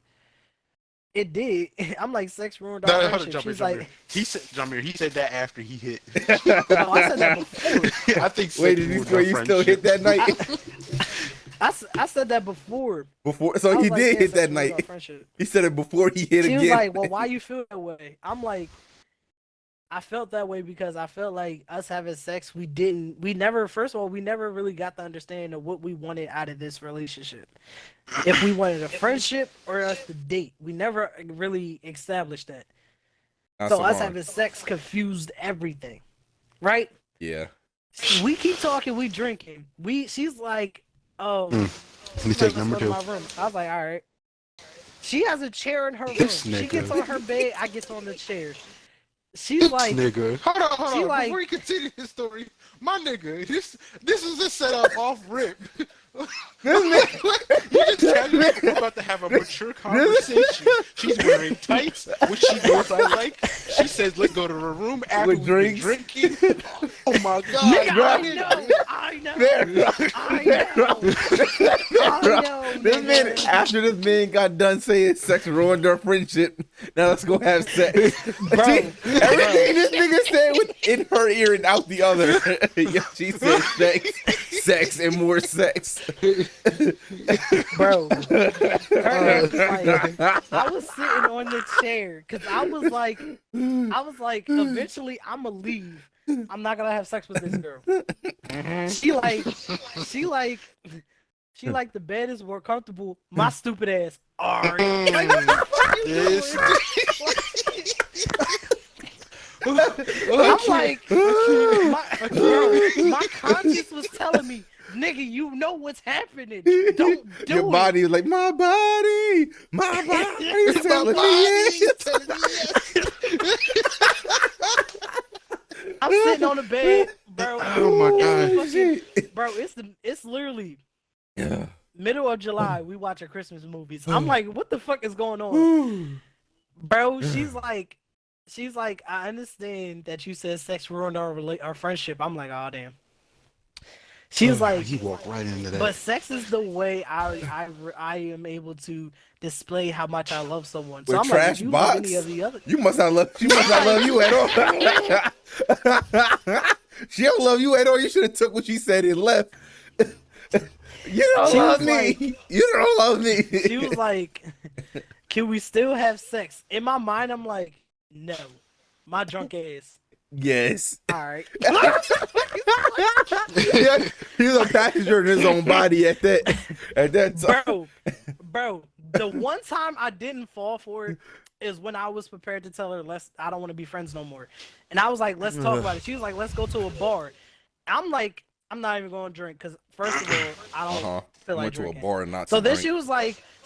It did. I'm like, sex ruined our friendship. She's like, he said that after he hit. No, I said that before. I think. Wait, did you still hit that night? I said that before. So he did hit that night. He said it before he hit again. She was like, "Well, why you feel that way?" I'm like, I felt that way because I felt like us having sex, we never really got the understanding of what we wanted out of this relationship. If we wanted a friendship or us to date, we never really established that. So us having sex confused everything, right? Yeah. We keep talking, we drinking. She's like, "Oh, let me take number 2." My room. I was like, "All right." She has a chair in her room. She gets on her bed. I get on the chair. She's like, nigga. Hold on. Like, before you continue this story, my nigga, this is a setup off rip. You just tell me we're about to have a mature conversation. She's wearing tights, which she knows I like. She says, "Let's go to her room after we've been drinking." Oh my god! Nigga, I know. This man, after this man got done saying sex ruined our friendship, now let's go have sex. Bro, everything this nigga said was in her ear and out the other. She said sex, and more sex. Bro, I was sitting on the chair because I was like, eventually I'm gonna leave. I'm not gonna have sex with this girl. She like the bed is more comfortable. My stupid ass. Alright. Like, what the fuck you doing? I'm like, my conscience was telling me, "Nigga, you know what's happening. Don't do Your body is like, my body is telling me yes. I'm sitting on the bed, bro. Oh my god, bro! It's literally middle of July. We watching Christmas movies. I'm like, what the fuck is going on, bro? She's like, I understand that you said sex ruined our friendship. I'm like, oh damn. She's like, you walk right into that. But sex is the way I am able to display how much I love someone. So With I'm trash like, you box? love any of the other. You must not love you at all. She don't love you at all. You should have took what she said and left. You don't love me. You don't love me. She was like, "Can we still have sex?" In my mind, I'm like, "No." My drunk ass. Yes. All right. He's a passenger in his own body at that time. Bro, the one time I didn't fall for it is when I was prepared to tell her, I don't want to be friends no more. And I was like, "Let's talk about it." She was like, "Let's go to a bar." I'm like, I'm not even going to drink because first of all, I don't feel like drinking. To a bar and not so then drink.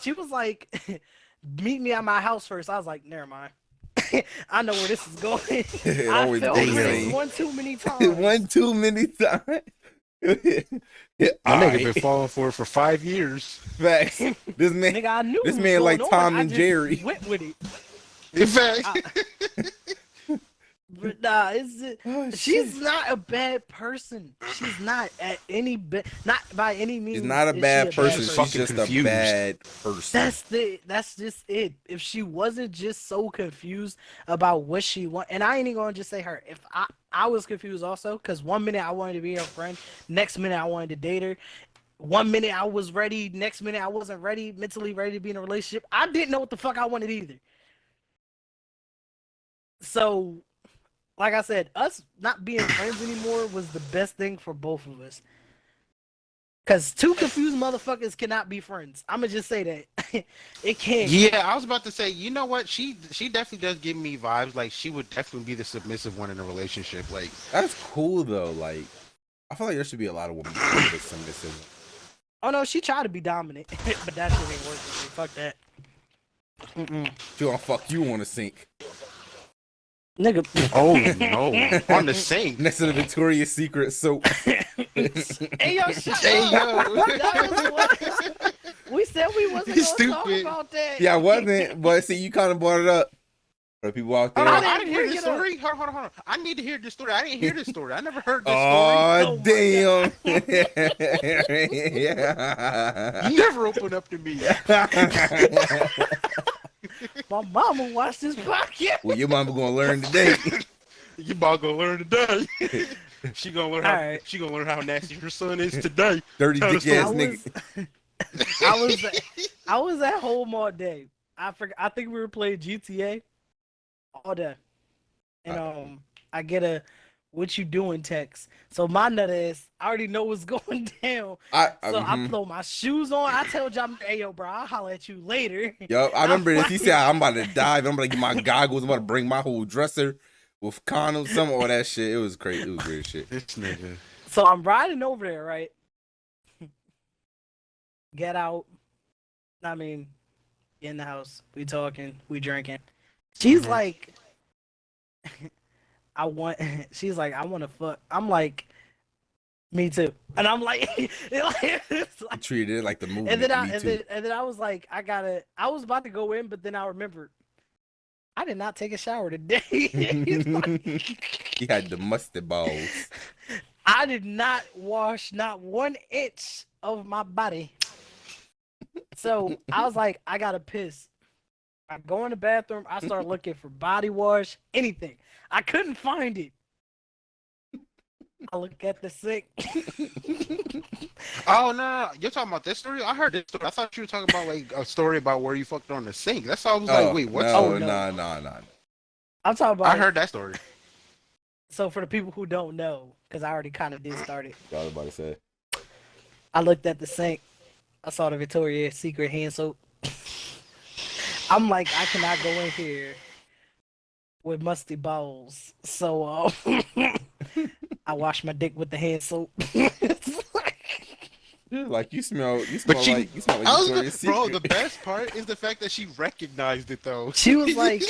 She was like, "Meet me at my house first." I was like, "Never mind." I know where this is going. I felt this one too many times. One too many times. My nigga been falling for it for 5 years. Facts. This man, nigga, I knew this man like Tom and Jerry. Went with it. In fact. But nah, she's not a bad person. She's not at any not by any means. She's not a bad person. She's just confused. A bad person. That's just it. If she wasn't just so confused about what she want, and I ain't even gonna just say her. If I was confused also, because 1 minute I wanted to be her friend, next minute I wanted to date her. 1 minute I was ready, next minute I wasn't ready, mentally ready to be in a relationship. I didn't know what the fuck I wanted either. So, like I said, us not being friends anymore was the best thing for both of us. Because two confused motherfuckers cannot be friends. I'm going to just say that. It can't. Yeah, I was about to say, you know what? She definitely does give me vibes. Like, she would definitely be the submissive one in a relationship. Like, that's cool, though. Like, I feel like there should be a lot of women that are submissive. Oh, no, she tried to be dominant. But that shit ain't working. Fuck that. She gonna fuck you on the sink. Nigga. Oh no, on the sink next to the Victoria's Secret soap. Hey yo, shut up. That was what we said we wasn't gonna talk about that. Yeah, I wasn't, but see, you kind of brought it up. For the people out there. I didn't hear this story. Hold on. I need to hear this story. I didn't hear this story. I never heard this story. Oh, damn. Yeah. You never opened up to me. My mama watched this podcast. Well, your mama gonna learn today. Your mama gonna learn today. She gonna learn how nasty her son is today. Dirty dick ass nigga. I was at home all day. I think we were playing GTA all day, and I get a "what you doing" text. So my nut ass, I already know what's going down. I throw my shoes on. I tell John, "Hey yo, bro, I'll holler at you later." Yo, I remember this. He said, "I'm about to dive. I'm gonna get my goggles. I'm about to bring my whole dresser with condoms, some all that shit." It was crazy. It was weird shit. This nigga. So I'm riding over there, right? Get out. I mean, in the house. We talking. We drinking. She's like, she's like, I want to fuck. I'm like, me too. And I'm like, it's like treated it like the movie. And then I was like, I was about to go in, but then I remembered, I did not take a shower today. He had the musty balls. I did not wash not 1 inch of my body. So I was like, I gotta piss. I go in the bathroom. I start looking for body wash, anything. I couldn't find it. I look at the sink. Oh no, you're talking about this story? I heard this story. I thought you were talking about like a story about where you fucked on the sink. That's all I was like, wait, what? No. I'm talking about. I heard that story. So for the people who don't know, because I already kind of did start it. I was about to say. I looked at the sink. I saw the Victoria's Secret hand soap. I'm like, I cannot go in here with musty balls. So I wash my dick with the hand soap. Like you smell like Victoria's Secret. Bro, the best part is the fact that she recognized it though. She was like,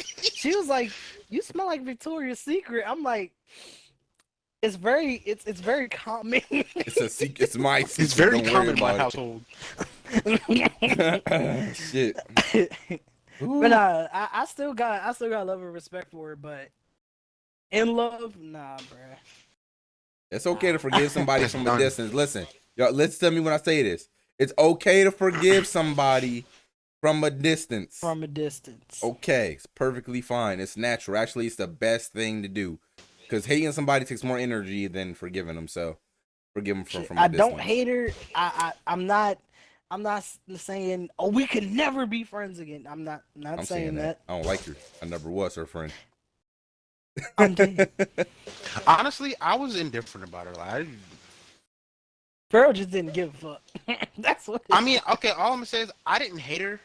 you smell like Victoria's Secret. I'm like, it's very common. It's my secret. It's very common in my household. Shit. But I still got love and respect for her, but in love, nah, bruh. It's okay to forgive somebody from a distance. Listen, y'all, listen to me when I say this. It's okay to forgive somebody from a distance. From a distance. Okay, it's perfectly fine. It's natural. Actually, it's the best thing to do. Because hating somebody takes more energy than forgiving them. So forgive them from a distance. I don't hate her. I'm not saying, oh, we can never be friends again. I'm not saying that. I don't like her. I never was her friend. I'm kidding. Honestly, I was indifferent about her. Like, Girl just didn't give a fuck. That's what. I mean, okay. All I'm gonna say is I didn't hate her,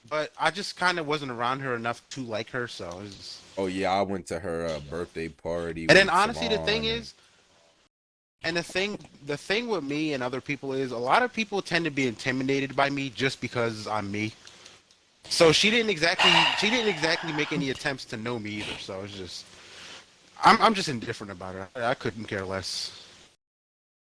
but I just kind of wasn't around her enough to like her. So. It was... Oh yeah, I went to her birthday party. And then honestly, the thing is, and the thing with me and other people is, a lot of people tend to be intimidated by me just because I'm me. So she didn't exactly make any attempts to know me either. So it's just, I'm just indifferent about her. I couldn't care less.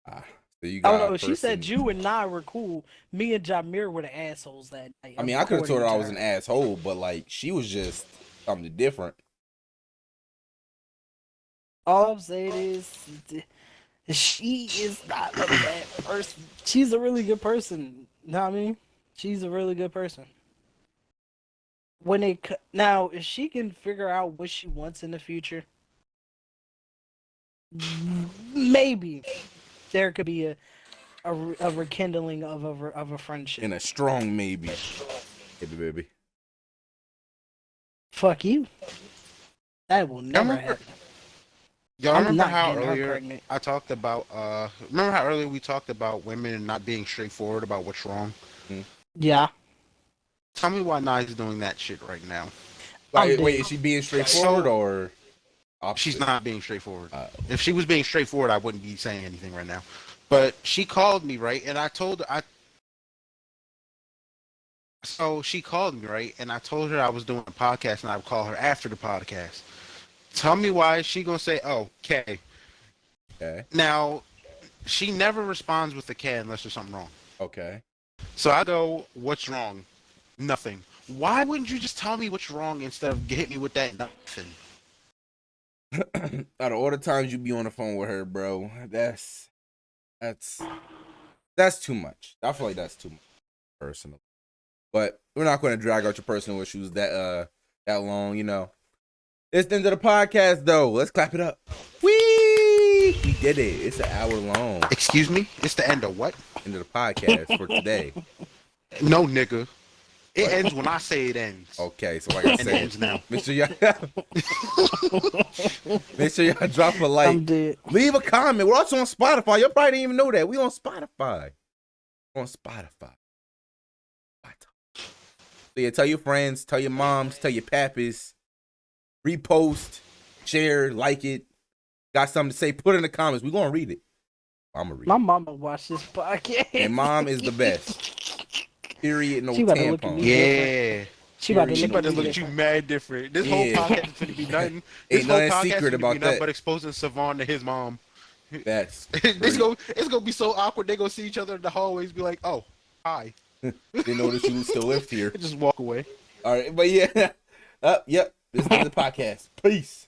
So you got she said you and I were cool. Me and Jameer were the assholes that night. I mean, I could have told her I was an asshole, but like she was just something different. All I'm saying is, she is not a bad person. She's a really good person. You know what I mean? She's a really good person. Now, if she can figure out what she wants in the future, maybe there could be a rekindling of a friendship. And a strong maybe. Baby. Fuck you. That will never happen. Y'all remember how earlier I talked about? Remember how earlier we talked about women not being straightforward about what's wrong? Mm-hmm. Yeah. Tell me why Nye's doing that shit right now. Like, wait, is she being straightforward or? Opposite? She's not being straightforward. If she was being straightforward, I wouldn't be saying anything right now. But she called me, right, and I told her So she called me, right? And I told her I was doing a podcast and I would call her after the podcast. Tell me why she gonna say, oh, K. Okay. Now, she never responds with the K unless there's something wrong. Okay. So I go, what's wrong? Nothing. Why wouldn't you just tell me what's wrong instead of hit me with that nothing? Out of all the times you be on the phone with her, bro, that's too much. I feel like that's too much personal. But we're not going to drag out your personal issues that long, you know. It's the end of the podcast, though. Let's clap it up. Whee! We did it. It's an hour long. Excuse me? It's the end of what? End of the podcast for today. No, nigga. It ends when I say it ends. Okay, so like I said, it ends now. Make sure y'all drop a like. I'm dead. Leave a comment. We're also on Spotify. Y'all probably didn't even know that. We on Spotify. We're on Spotify. So yeah, tell your friends, tell your moms, tell your pappies. Repost, share, like it. Got something to say, put it in the comments. We're going to read it. I'm going to read My it. mama watched this podcast. And mom is the best. Period, no She about to look at tampon. me. Yeah. She about She about to to look at you mad different. This whole Yeah. podcast is going to be nothing. Ain't nothing secret about that. But exposing Savon to his mom. That's it's going to be so awkward. They going to see each other in the hallways be like, oh, hi. Didn't notice you still lived here. Just walk away. All right, but yeah. Yep. This is the podcast. Peace.